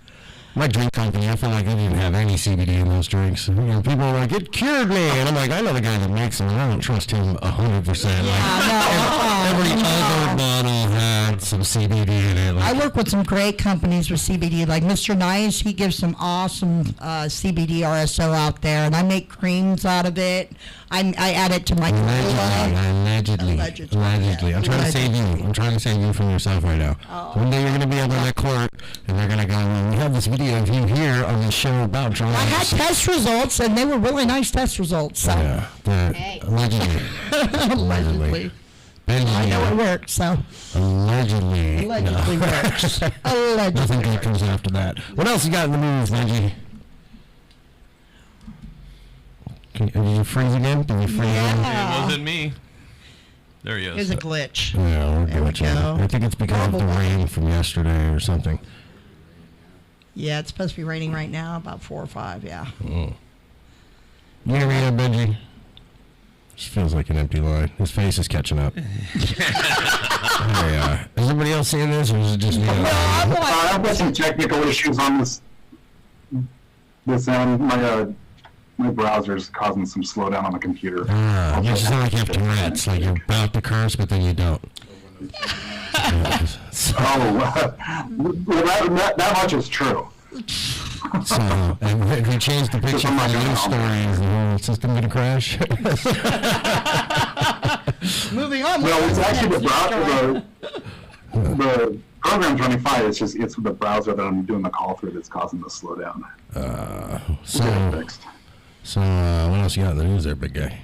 Speaker 2: My drink company, I feel like they didn't have any CBD in those drinks. People are like, it cured me. And I'm like, I know the guy that makes them, and I don't trust him 100%. Every other bottle had some CBD in it.
Speaker 5: I work with some great companies with CBD, like Mr. Nice. He gives some awesome CBD RSO out there, and I make creams out of it. I add it to my
Speaker 2: Allegedly.
Speaker 5: Yeah.
Speaker 2: I'm trying to save you. I'm trying to save you from yourself right now. One day you're going to be up in that court, and they're going to go, well, we have this video of you here on the show about drugs.
Speaker 5: I had test results, and they were really nice test results. So.
Speaker 2: Yeah, allegedly.
Speaker 5: Allegedly.
Speaker 2: Benji,
Speaker 5: I know it works, so.
Speaker 2: Allegedly
Speaker 5: works.
Speaker 2: Nothing
Speaker 5: Allegedly.
Speaker 2: good comes after that. What else you got in the news, Benji? Did you freeze again? Did you freeze again?
Speaker 3: It wasn't me. There he
Speaker 5: It was
Speaker 3: is.
Speaker 5: a glitch.
Speaker 2: Yeah, we're
Speaker 5: There we
Speaker 2: glitching.
Speaker 5: go.
Speaker 2: I think it's because of the rain from yesterday or something.
Speaker 5: Yeah, it's supposed to be raining right now, about 4 or 5, yeah.
Speaker 2: You hear me, Benji? Just feels like an empty line. His face is catching up. There we are. Is everybody else seeing this, or is it just me?
Speaker 4: I've got some technical issues on this end. My browser's causing some slowdown on the computer.
Speaker 2: You just sound like you have Tourette's, like you're about to curse, but then you don't.
Speaker 4: That much is true.
Speaker 2: So, and if we change the picture from the news story, is the whole system going to crash?
Speaker 5: Moving on.
Speaker 4: No, it's actually the program's running fine. It's the browser that I'm doing the call through that's causing the slowdown.
Speaker 2: So, what else you got in the news there, big guy?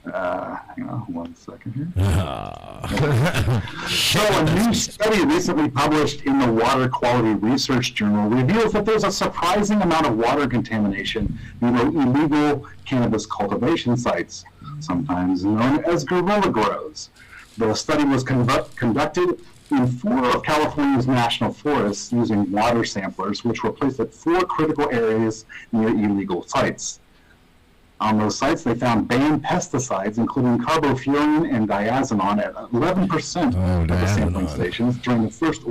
Speaker 4: Hang on 1 second here. So a new study recently published in the Water Quality Research Journal reveals that there's a surprising amount of water contamination due to illegal cannabis cultivation sites, sometimes known as guerrilla grows. The study was conducted in 4 of California's national forests using water samplers, which were placed at 4 critical areas near illegal sites. On those sites, they found banned pesticides, including carbofuran and diazinon, at 11% of the sampling stations during the first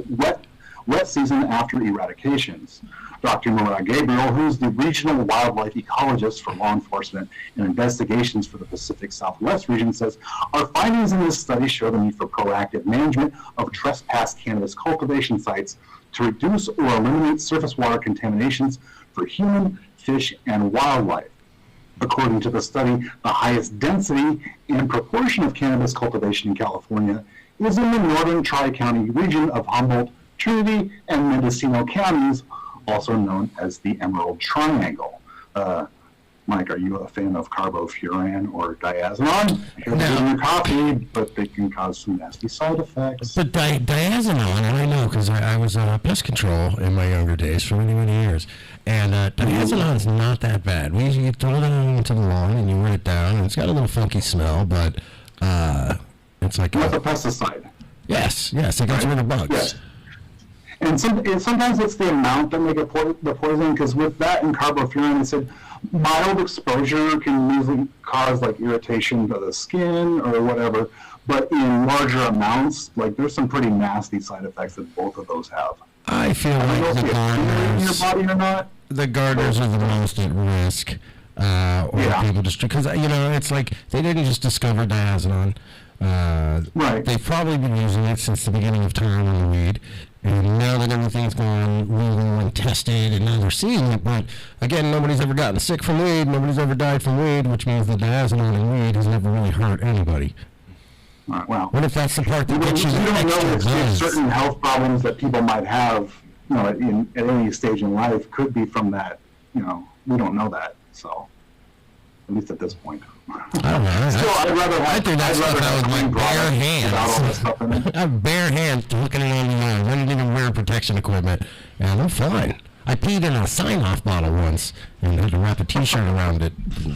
Speaker 4: wet season after eradications. Dr. Murat Gabriel, who's the regional wildlife ecologist for law enforcement and investigations for the Pacific Southwest region, says, our findings in this study show the need for proactive management of trespass cannabis cultivation sites to reduce or eliminate surface water contaminations for human, fish, and wildlife. According to the study, the highest density and proportion of cannabis cultivation in California is in the northern Tri-County region of Humboldt, Trinity, and Mendocino counties, also known as the Emerald Triangle. Mike, are you a fan of carbofuran or diazinon? I hear they're in your coffee, but they can cause some nasty side effects.
Speaker 2: But diazinon, I know, because I was pest control in my younger days for many, many years. And diazinon's not that bad. You throw it out into the lawn and you run it down, and it's got a little funky smell, but it's like...
Speaker 4: That's a pesticide.
Speaker 2: Yes, it gets rid of bugs.
Speaker 4: Yes. And sometimes it's the amount that make it the poison, because with that and carbofuran, it said mild exposure can usually cause like irritation to the skin or whatever, but in larger amounts, like there's some pretty nasty side effects that both of those have.
Speaker 2: I feel like the gardeners,
Speaker 4: in your body or not.
Speaker 2: The gardeners are the most at risk, people just because it's like they didn't just discover diazinon.
Speaker 4: Right.
Speaker 2: They've probably been using it since the beginning of time on the weed, and now that everything's gone legal and tested, and now they're seeing it. But again, nobody's ever gotten sick from weed. Nobody's ever died from weed, which means the diazinon in weed has never really hurt anybody.
Speaker 4: Well,
Speaker 2: what if that's the part that gets you
Speaker 4: we don't know if
Speaker 2: buzz?
Speaker 4: certain health problems that people might have, at any stage in life could be from that. We don't know that. So, at least at this point.
Speaker 2: I don't know.
Speaker 4: Still, I'd rather have.
Speaker 2: I think that's what I with my bare
Speaker 4: without all this
Speaker 2: hands.
Speaker 4: stuff in it.
Speaker 2: I have bare hands looking it on the line. I didn't even wear protection equipment, and I'm fine. I peed in a sign-off bottle once and had to wrap a T-shirt around it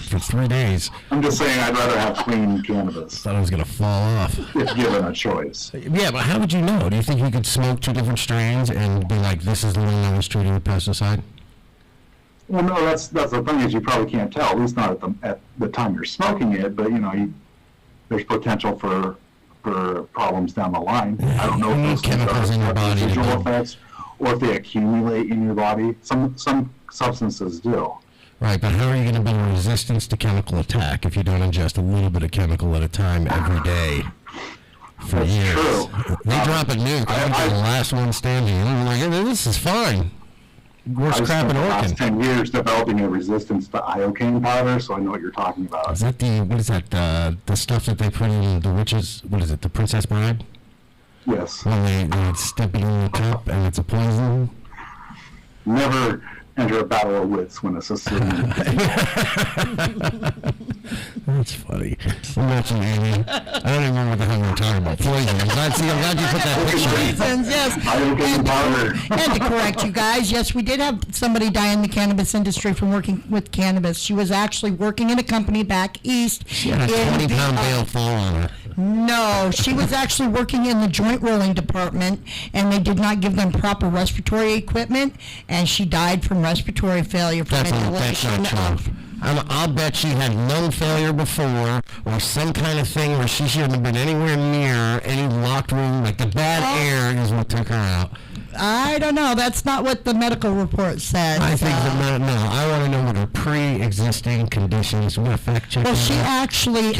Speaker 2: for 3 days.
Speaker 4: I'm just saying I'd rather have clean cannabis
Speaker 2: Thought I was gonna fall off.
Speaker 4: if given a choice.
Speaker 2: Yeah, but how would you know? Do you think you could smoke 2 different strains and be like, "This is the one that was treated with pesticide"?
Speaker 4: Well, no, that's the thing is you probably can't tell, at least not at the time you're smoking it. But there's potential for problems down the line. I don't know if those
Speaker 2: chemicals in your body
Speaker 4: residual effects or if they accumulate in your body. Some substances do.
Speaker 2: Right, but how are you going to build resistance to chemical attack if you don't ingest a little bit of chemical at a time every day for
Speaker 4: That's
Speaker 2: years?
Speaker 4: true.
Speaker 2: They drop a nuke, I'm the last one standing, and I'm like, this is fine. Worst crap in
Speaker 4: the
Speaker 2: Orkin.
Speaker 4: last 10 years developing a resistance to iocane powder, so I know what you're talking about.
Speaker 2: Is that the stuff that they put in the witches, what is it, the Princess Bride?
Speaker 4: Yes.
Speaker 2: When they step it in the cup and it's a poison?
Speaker 4: Never enter a battle of wits when it's a Syrian.
Speaker 2: That's funny. Imagine, Amy. I don't even remember what the hell we were talking about. Poison. I'm glad you put that picture in.
Speaker 5: Reasons, yes.
Speaker 4: Iocane powder.
Speaker 5: And to correct you guys, yes, we did have somebody die in the cannabis industry from working with cannabis. She was actually working in a company back east.
Speaker 2: She had a 20-pound bale fall on her.
Speaker 5: No, she was actually working in the joint rolling department, and they did not give them proper respiratory equipment, and she died from respiratory failure from
Speaker 2: That's
Speaker 5: inhalation
Speaker 2: not true. I'll bet she had lung failure before, or some kind of thing where she shouldn't have been anywhere near any locked room. Like the bad air is what took her out.
Speaker 5: I don't know. That's not what the medical report says.
Speaker 2: I think I want to know what her pre-existing conditions. What fact check?
Speaker 5: Well, she actually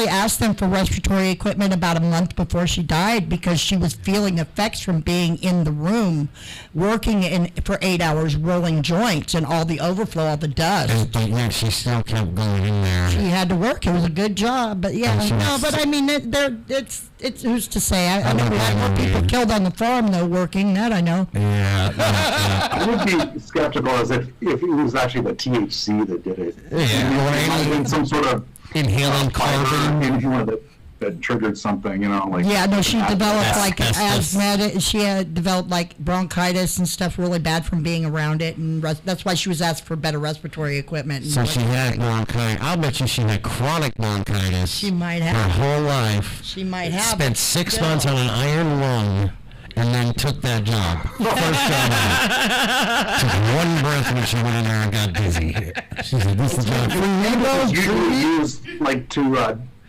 Speaker 5: asked them for respiratory equipment about a month before she died because she was feeling effects from being in the room, working for 8 hours, rolling joints, and all the overflow, all the dust.
Speaker 2: And yeah, she still kept going in there.
Speaker 5: She had to work. It was a good job, but I mean, it's who's to say? I mean, we had more people killed on the farm though working. That I know.
Speaker 2: Yeah.
Speaker 4: I would be skeptical as if it was actually the THC that did it.
Speaker 2: Yeah.
Speaker 4: Or some sort of
Speaker 2: inhaling carbon.
Speaker 4: in one of that triggered something, like.
Speaker 5: Yeah, no, she developed like
Speaker 2: Asbestos.
Speaker 5: asthma. She had developed like bronchitis and stuff really bad from being around it, and that's why she was asked for better respiratory equipment.
Speaker 2: So she had bronchitis. I'll bet you she had chronic bronchitis.
Speaker 5: She might
Speaker 2: her
Speaker 5: have.
Speaker 2: whole life.
Speaker 5: She might have.
Speaker 2: Spent 6 months on an iron lung, and then took that job. First job out. Took one breath when she went in there and got dizzy. She said, "This is the job for you."
Speaker 4: It's usually used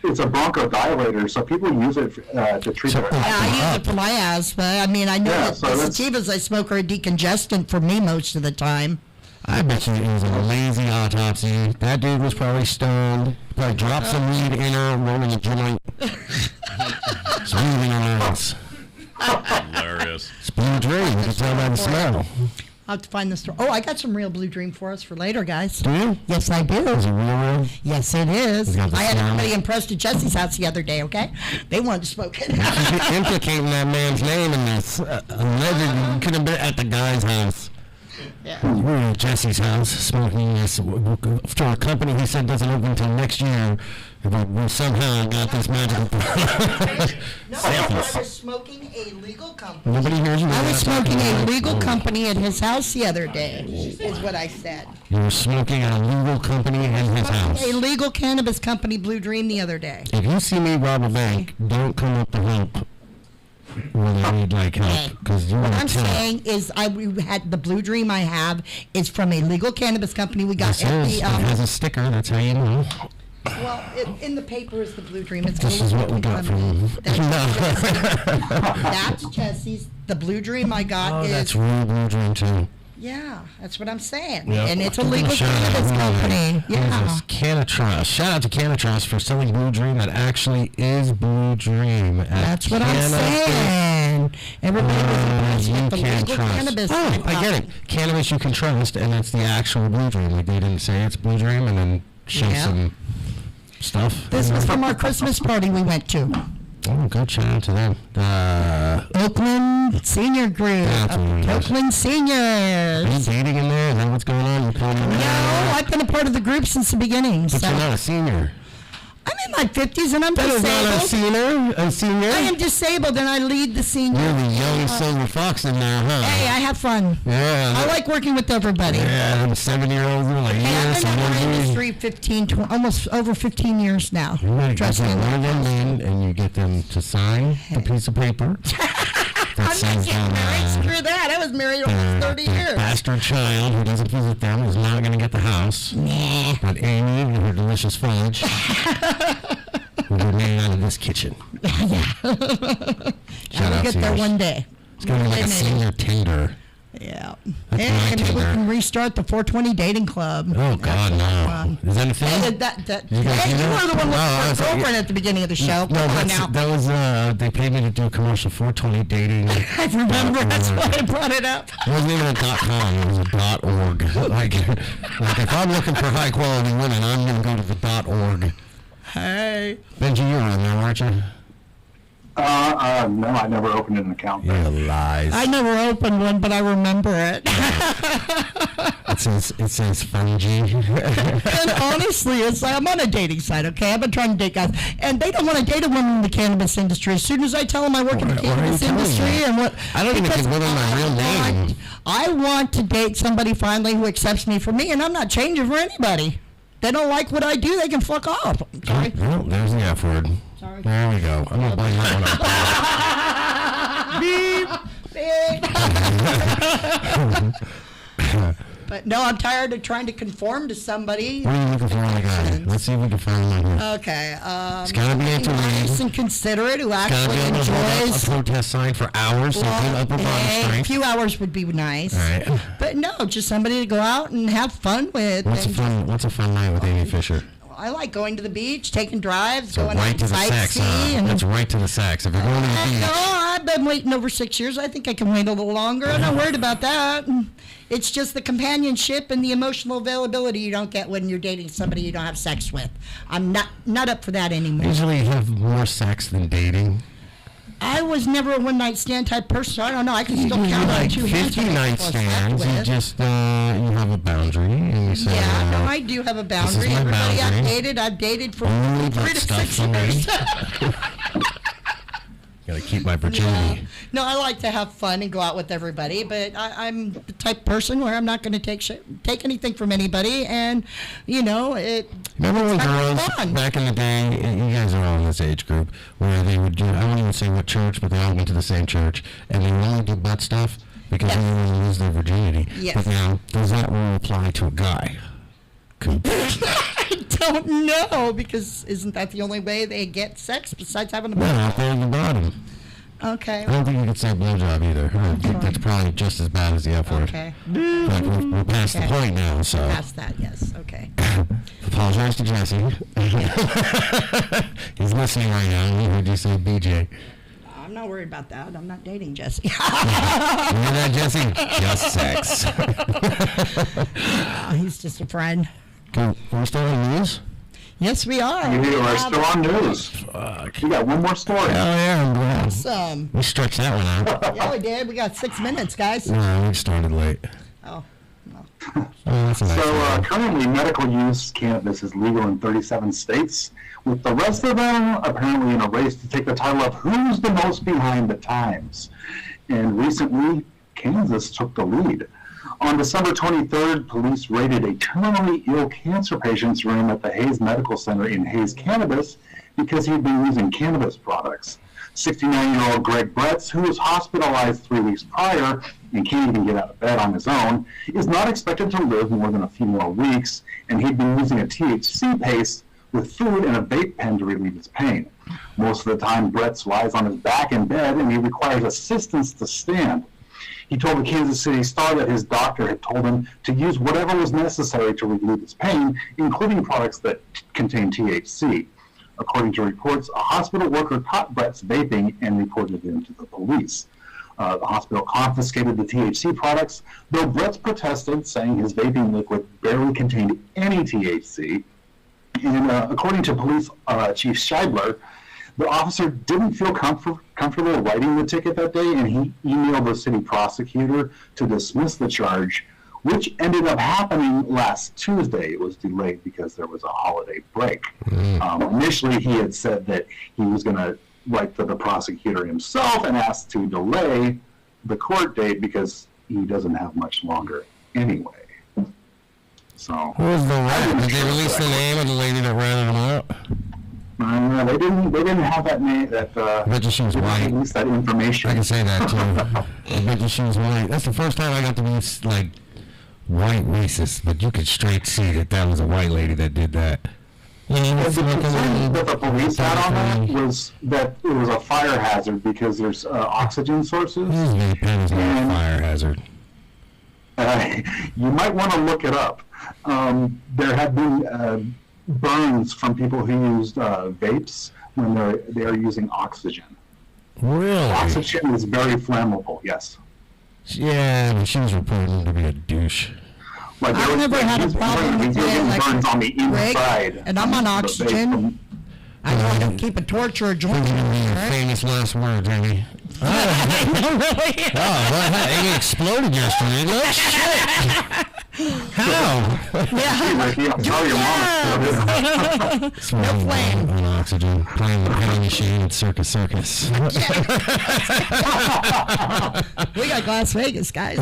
Speaker 4: it's a bronchodilator, so people use it to treat their
Speaker 5: Yeah, I use it for my asthma. I mean, I know that the sativas I smoke are a decongestant for me most of the time.
Speaker 2: I bet you it was a lazy autopsy. That dude was probably stoned. Probably dropped some weed in her, rolling a joint. It's weed in her lungs.
Speaker 3: Hilarious.
Speaker 2: It's Blue Dream. You can tell by the smell.
Speaker 5: I'll have to find the story. Oh, I got some real Blue Dream for us for later, guys.
Speaker 2: Do you?
Speaker 5: Yes, I do.
Speaker 2: Is it real?
Speaker 5: Yes, it is.
Speaker 2: You got the
Speaker 5: I had
Speaker 2: smell?
Speaker 5: somebody impressed at Jesse's house the other day, okay? They wanted to smoke it.
Speaker 2: You keep implicating that man's name in this. Alleged, you could have been at the guy's house.
Speaker 5: Yeah.
Speaker 2: We were at Jesse's house smoking this for a company he said doesn't open until next year. But we somehow got this magical
Speaker 5: No,
Speaker 2: samples.
Speaker 5: I was smoking a legal company.
Speaker 2: Nobody hears you.
Speaker 5: I was smoking a legal company at his house the other day, is what I said.
Speaker 2: You were smoking at a legal company in his house.
Speaker 5: A legal cannabis company, Blue Dream, the other day.
Speaker 2: If you see me rob a bank, don't come up to help when I need like help, because you
Speaker 5: What
Speaker 2: want
Speaker 5: I'm
Speaker 2: to tell.
Speaker 5: saying is, we had the Blue Dream I have is from a legal cannabis company we got
Speaker 2: This
Speaker 5: at
Speaker 2: is,
Speaker 5: the.
Speaker 2: it has a sticker. That's how you know.
Speaker 5: Well, in the paper is the Blue Dream. It's
Speaker 2: This is what we got from him.
Speaker 5: That's Jesse's. The Blue Dream I got
Speaker 2: Oh,
Speaker 5: is.
Speaker 2: that's real Blue Dream too.
Speaker 5: Yeah, that's what I'm saying.
Speaker 2: Yep.
Speaker 5: And it's a legal
Speaker 2: Shout out,
Speaker 5: cannabis
Speaker 2: who are they?
Speaker 5: company.
Speaker 2: Who is
Speaker 5: Yeah.
Speaker 2: this? Canatrust. Shout out to Canatrust for selling Blue Dream that actually is Blue Dream. At
Speaker 5: That's what I'm
Speaker 2: Cannabis.
Speaker 5: saying. Everybody was impressed
Speaker 2: You
Speaker 5: with the
Speaker 2: can
Speaker 5: legal
Speaker 2: trust.
Speaker 5: cannabis.
Speaker 2: Oh, I get it. Cannabis you can trust, and that's the actual Blue Dream. Like they didn't say it's Blue Dream and then show
Speaker 5: Yeah.
Speaker 2: some stuff.
Speaker 5: This was from our Christmas party we went to.
Speaker 2: Oh, good shout out to them.
Speaker 5: Oakland Senior Group.
Speaker 2: That's what it is.
Speaker 5: Oakland
Speaker 2: Are you
Speaker 5: Seniors.
Speaker 2: dating in there? Is that what's going on? You calling me?
Speaker 5: No, I've been a part of the group since the beginning.
Speaker 2: But
Speaker 5: So
Speaker 2: you're not a senior.
Speaker 5: I'm in my 50s and I'm
Speaker 2: That is not a
Speaker 5: disabled.
Speaker 2: senior. A senior.
Speaker 5: I am disabled and I lead the senior.
Speaker 2: You're the young silver fox in there, huh?
Speaker 5: Hey, I have fun.
Speaker 2: Yeah.
Speaker 5: I like working with everybody.
Speaker 2: Yeah, them 7-year-olds are like,
Speaker 5: And I've
Speaker 2: yes,
Speaker 5: been in
Speaker 2: I'm
Speaker 5: the
Speaker 2: gonna
Speaker 5: industry almost over 15 years now.
Speaker 2: You gotta
Speaker 5: Trust
Speaker 2: get
Speaker 5: me.
Speaker 2: one of them in, and you get them to sign the piece of paper.
Speaker 5: I'm not getting married. Screw that. I was married almost 30
Speaker 2: the
Speaker 5: years.
Speaker 2: bastard child who doesn't visit them is not going to get the house.
Speaker 5: Nah.
Speaker 2: But Amy and her delicious fudge will remain out of this kitchen. Shout
Speaker 5: I'll
Speaker 2: out
Speaker 5: get
Speaker 2: to
Speaker 5: there
Speaker 2: yours.
Speaker 5: one day.
Speaker 2: It's going to be like a
Speaker 5: Maybe.
Speaker 2: senior Tinder.
Speaker 5: Yeah.
Speaker 2: That's
Speaker 5: And
Speaker 2: my
Speaker 5: we
Speaker 2: Tinder.
Speaker 5: can restart the 420 dating club.
Speaker 2: Oh, God, no. Is that a thing? You guys
Speaker 5: Hey,
Speaker 2: do
Speaker 5: you
Speaker 2: that?
Speaker 5: were the one with
Speaker 2: No, I
Speaker 5: your
Speaker 2: was like-
Speaker 5: girlfriend at the beginning of the show.
Speaker 2: No,
Speaker 5: Come on now.
Speaker 2: that was, they paid me to do a commercial, 420 dating.
Speaker 5: I remember. That's why I brought it up.
Speaker 2: It wasn't even a .com, it was a .org. Like if I'm looking for high quality women, I'm going to go to the .org.
Speaker 5: Hey.
Speaker 2: Benji, you were on there, weren't you?
Speaker 4: No, I never opened an account.
Speaker 2: You lies.
Speaker 5: I never opened one, but I remember it.
Speaker 2: It says fungi.
Speaker 5: And honestly, it's like I'm on a dating site, okay? I've been trying to date guys, and they don't want to date a woman in the cannabis industry. As soon as I tell them I work in the
Speaker 2: Why are you
Speaker 5: cannabis
Speaker 2: telling
Speaker 5: industry
Speaker 2: that?
Speaker 5: and what,
Speaker 2: I don't even
Speaker 5: because
Speaker 2: give women my real name.
Speaker 5: I want to date somebody finally who accepts me for me, and I'm not changing for anybody. They don't like what I do, they can fuck off. Sorry.
Speaker 2: Oh, there's the F word.
Speaker 5: Sorry.
Speaker 2: There we go. I'm going to blame that one up.
Speaker 5: But no, I'm tired of trying to conform to somebody.
Speaker 2: What are you looking for in a guy? Let's see if we can find one here.
Speaker 5: Okay.
Speaker 2: It's got to be into
Speaker 5: Nice
Speaker 2: weed.
Speaker 5: and considerate who
Speaker 2: Got to
Speaker 5: actually
Speaker 2: be able to hold up
Speaker 5: enjoys.
Speaker 2: a protest sign for hours, so good upper body
Speaker 5: A
Speaker 2: strength.
Speaker 5: few hours would be nice.
Speaker 2: All right.
Speaker 5: But no, just somebody to go out and have fun with.
Speaker 2: What's a fun night with Amy Fisher?
Speaker 5: I like going to the beach, taking drives,
Speaker 2: So
Speaker 5: going
Speaker 2: right
Speaker 5: out
Speaker 2: to the sex,
Speaker 5: sightsee. And
Speaker 2: That's right to the sex. If you're going to the
Speaker 5: no,
Speaker 2: beach,
Speaker 5: I've been waiting over 6 years. I think I can wait a little longer. I'm not worried about that. It's just the companionship and the emotional availability you don't get when you're dating somebody you don't have sex with. I'm not up for that
Speaker 2: I
Speaker 5: anymore.
Speaker 2: usually have more sex than dating.
Speaker 5: I was never a one-night stand type person, so I don't know. I can still count on 2 hands.
Speaker 2: 50 night stands. You just you have a boundary, and you say,
Speaker 5: yeah, no, I do have a boundary.
Speaker 2: my
Speaker 5: Everybody
Speaker 2: boundary.
Speaker 5: I've dated for
Speaker 2: only
Speaker 5: 3
Speaker 2: that
Speaker 5: to
Speaker 2: stuff
Speaker 5: 6
Speaker 2: for me.
Speaker 5: years.
Speaker 2: Gotta keep my virginity.
Speaker 5: No, I like to have fun and go out with everybody, but I'm the type of person where I'm not going to take anything from anybody, and it.
Speaker 2: Remember when girls
Speaker 5: fun.
Speaker 2: back in the day? You guys are all in this age group where they would do. I won't even say what church, but they all went to the same church, and they would only do butt stuff because they didn't want to lose their virginity.
Speaker 5: Yes.
Speaker 2: But now, does that rule apply to a guy?
Speaker 5: I don't know, because isn't that the only way they get sex besides having a
Speaker 2: No,
Speaker 5: blowjob?
Speaker 2: out there in the bottom.
Speaker 5: Okay.
Speaker 2: I don't think you could say blowjob either. I think that's probably just as bad as the F word.
Speaker 5: Okay.
Speaker 2: But we're past the
Speaker 5: Okay.
Speaker 2: point now, so.
Speaker 5: Past that, yes. Okay.
Speaker 2: Apologize to Jesse. He's listening right now. He heard you say BJ.
Speaker 5: I'm not worried about that. I'm not dating Jesse.
Speaker 2: You hear that, Jesse? Just sex.
Speaker 5: He's just a friend.
Speaker 2: Can we start on news?
Speaker 5: Yes, we are.
Speaker 4: You are still on news.
Speaker 2: Fuck.
Speaker 4: We got one more story.
Speaker 2: Oh, yeah, I'm glad.
Speaker 5: Awesome.
Speaker 2: We stretched that one out.
Speaker 5: Yeah, we did. We got 6 minutes, guys.
Speaker 2: No, we started late.
Speaker 5: Oh, no.
Speaker 2: Oh, that's a nice
Speaker 4: So
Speaker 2: one.
Speaker 4: currently, medical use cannabis is legal in 37 states, with the rest of them apparently in a race to take the title of who's the most behind the times. And recently, Kansas took the lead. On December 23rd, police raided a terminally ill cancer patient's room at the Hayes Medical Center in Hayes, Cannabis, because he'd been using cannabis products. 69-year-old Greg Bretz, who was hospitalized 3 weeks prior and can't even get out of bed on his own, is not expected to live more than a few more weeks, and he'd been using a THC paste with food and a vape pen to relieve his pain. Most of the time, Bretz lies on his back in bed, and he requires assistance to stand. He told the Kansas City Star that his doctor had told him to use whatever was necessary to relieve his pain, including products that contain THC. According to reports, a hospital worker caught Brett's vaping and reported him to the police. The hospital confiscated the THC products, though Brett's protested, saying his vaping liquid barely contained any THC. And according to police chief Scheibler, the officer didn't feel comfortable writing the ticket that day, and he emailed the city prosecutor to dismiss the charge, which ended up happening last Tuesday. It was delayed because there was a holiday break. Initially, he had said that he was going to write to the prosecutor himself and ask to delay the court date because he doesn't have much longer anyway. So,
Speaker 2: Who was the rat? Did they release the name of the lady that ratted him out?
Speaker 4: they didn't have that name.
Speaker 2: I bet you she was white.
Speaker 4: Release that information.
Speaker 2: I can say that too. I bet you she was white. That's the first time I got to be like white racist, but you could straight see that was a white lady that did that.
Speaker 4: The concern that the police had on that was that it was a fire hazard because there's oxygen sources.
Speaker 2: His vape pen is not a fire hazard.
Speaker 4: You might want to look it up. There have been burns from people who used vapes when they're using oxygen.
Speaker 2: Really?
Speaker 4: Oxygen is very flammable. Yes.
Speaker 2: Yeah, but she was reported to be a douche.
Speaker 4: Like
Speaker 5: I've never had a problem with it, like
Speaker 4: burns on the
Speaker 5: Rick,
Speaker 4: inside.
Speaker 5: and I'm on oxygen. I don't keep a torch or a joint.
Speaker 2: Those are gonna be your
Speaker 5: Right?
Speaker 2: famous last words, Amy.
Speaker 5: Really?
Speaker 2: Oh, well, Amy exploded yesterday. Oh, shit! How?
Speaker 5: Yeah.
Speaker 4: Ricky, I'm sorry your mama.
Speaker 2: No
Speaker 5: flame.
Speaker 2: On oxygen, playing the penny machine at Circus.
Speaker 5: We got Las Vegas, guys.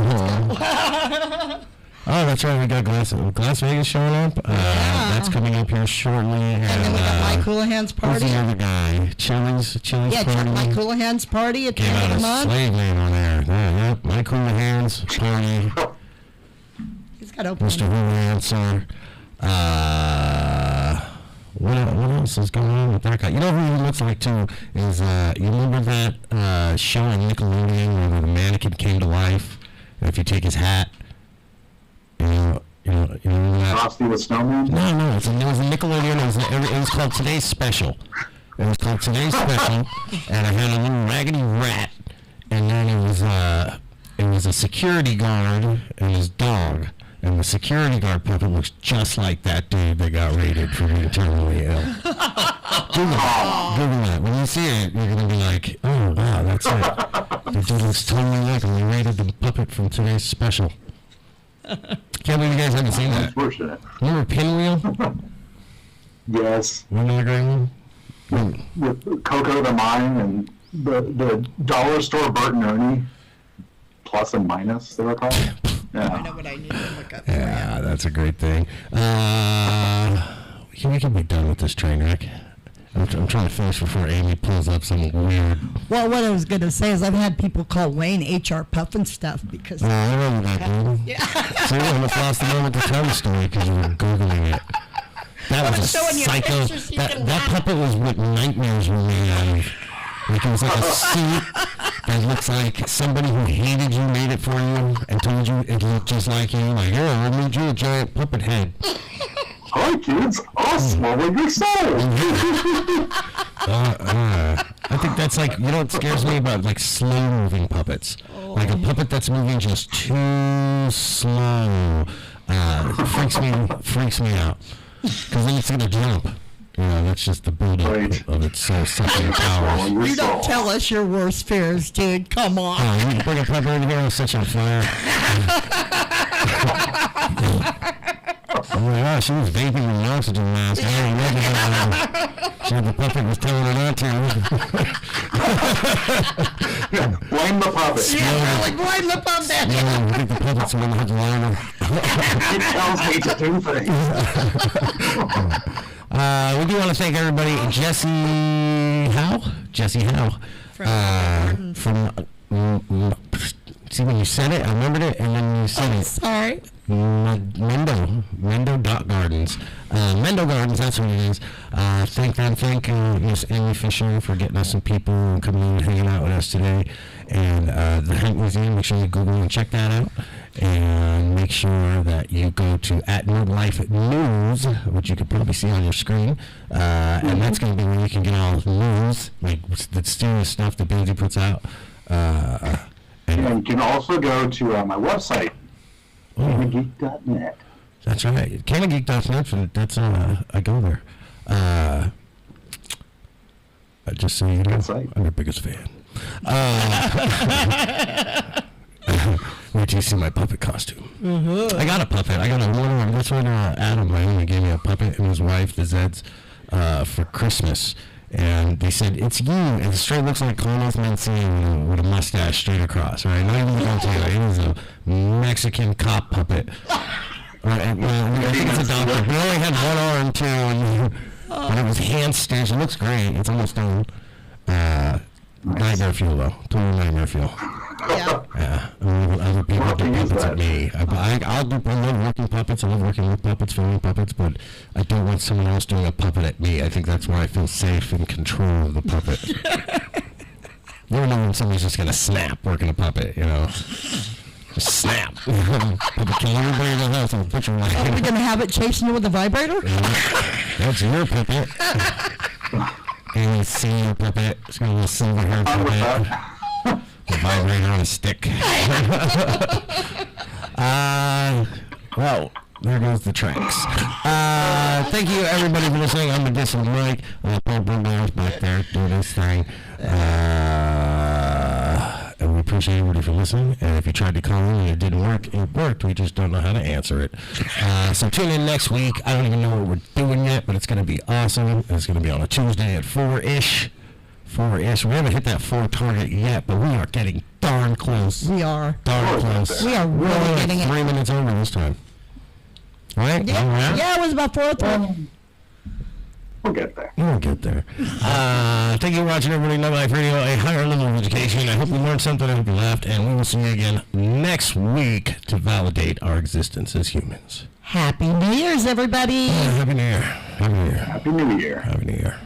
Speaker 2: Oh, that's right. We got Glass Vegas showing up. That's coming up here shortly.
Speaker 5: And then we got Mike Houlihan's
Speaker 2: Who's
Speaker 5: party.
Speaker 2: the other guy? Chili's
Speaker 5: Yeah,
Speaker 2: party.
Speaker 5: Mike Houlihan's party at the
Speaker 2: Came
Speaker 5: end
Speaker 2: out
Speaker 5: of
Speaker 2: a
Speaker 5: the month.
Speaker 2: slave name on there. Yeah, Mike Houlihan's party.
Speaker 5: He's got open.
Speaker 2: Mr. Houlihan, sir. What else is going on with that guy? You know who he looks like too is you remember that show on Nickelodeon where the mannequin came to life, and if you take his hat, you know that.
Speaker 4: Frosty the Snowman?
Speaker 2: No, it was a Nickelodeon. It was called Today's Special. It was called Today's Special, and I had a little raggedy rat, and then it was a security guard and his dog. And the security guard puppet looks just like that dude that got raided for being terminally ill. Google that. When you see it, you're gonna be like, oh wow, that's it. The dude looks totally like him. We rated the puppet from today's special. Can't believe you guys haven't seen that.
Speaker 4: Unfortunate.
Speaker 2: Remember Pinwheel?
Speaker 4: Yes.
Speaker 2: Remember the great one?
Speaker 4: With Coco the Mime and the dollar store Bert and Ernie, plus and minus, they were called.
Speaker 5: I know what I need to look up.
Speaker 2: Yeah, that's a great thing. We can be done with this train wreck. I'm trying to finish before Amy pulls up some weird.
Speaker 5: Well, what I was going to say is I've had people call Wayne HR Puffin stuff because.
Speaker 2: I remember that, dude. Yeah. So you almost lost the moment to tell the story because you were Googling it. That was a psycho. That puppet was what nightmares were made out of. Like it was like a suit that looks like somebody who hated you made it for you and told you it looked just like you. Like, here, I made you a giant puppet head.
Speaker 4: Hi, kids. I'll swallow your soul.
Speaker 2: I think that's like, you know what scares me about like slow-moving puppets? Like a puppet that's moving just too slow freaks me out. Because then it's going to jump. You know, that's just the buildup of its sucking powers.
Speaker 5: You don't tell us your worst fears, dude. Come on.
Speaker 2: Oh, you bring a puppet in here and set you on fire. Oh my gosh, she was vaping in an oxygen mask. She had the puppet was telling her not to.
Speaker 4: Blame the puppet.
Speaker 5: Yeah, like blame the puppet.
Speaker 2: Yeah, I think the puppet's the one that had the liner.
Speaker 4: It tells me to do things.
Speaker 2: We do want to thank everybody. Jesse Howe. From see when you said it, I remembered it, and then you said it.
Speaker 5: Sorry.
Speaker 2: Mendo Gardens. Mendo Gardens, that's what it is. Thank Miss Amy Fisher for getting us some people and coming in and hanging out with us today. And the Hemp Museum, make sure you Google and check that out. And make sure that you go to @NugLife News, which you can probably see on your screen. And that's going to be where you can get all the news, like the serious stuff that Benji puts out.
Speaker 4: And you can also go to my website, CanaGeek.net.
Speaker 2: That's right. CanaGeek.net, that's, I go there. Just so you know, I'm your biggest fan. Wait till you see my puppet costume. Mm-hmm. I got a puppet. I got a one. That's when Adam, my only, gave me a puppet and his wife, the Zeds, for Christmas. And they said, it's you. And it straight looks like Carlos Mencia with a mustache straight across, right? Not even going to you. It is a Mexican cop puppet. Right, I think it's a doctor. We only had one arm, too, and it was hand stitched. It looks great. It's almost done. Nightmare fuel, though. Total nightmare fuel. Yeah. Other people do puppets at me. I love working puppets. I love working with puppets, filming puppets, but I don't want someone else doing a puppet at me. I think that's where I feel safe in control of the puppet. You don't know when somebody's just going to snap working a puppet, you know? Just snap. Puppet kill everybody in the house and put your life.
Speaker 5: Are we going to have it chasing you with a vibrator?
Speaker 2: That's your puppet. And you see your puppet. It's got a little silver hair puppet. The vibrator on a stick. Well, there goes the tracks. Thank you, everybody, for listening. I'm Medicinal Mike. Paul Brumbar's back there doing his thing. And we appreciate everybody for listening. And if you tried to call in and it didn't work, it worked. We just don't know how to answer it. So tune in next week. I don't even know what we're doing yet, but it's going to be awesome. It's going to be on a Tuesday at 4-ish. 4-ish. We haven't hit that 4 target yet, but we are getting darn close.
Speaker 5: We are.
Speaker 2: Darn close.
Speaker 5: We are really getting it.
Speaker 2: 3 minutes over this time. Right?
Speaker 5: Yeah, it was about 4:30.
Speaker 4: We'll get there.
Speaker 2: We'll get there. Thank you for watching, everybody. NugLife Radio, a higher level of education. I hope you learned something. I hope you laughed. And we will see you again next week to validate our existence as humans.
Speaker 5: Happy New Year's, everybody.
Speaker 2: Happy New Year. Happy New Year.
Speaker 4: Happy New Year.
Speaker 2: Happy New Year.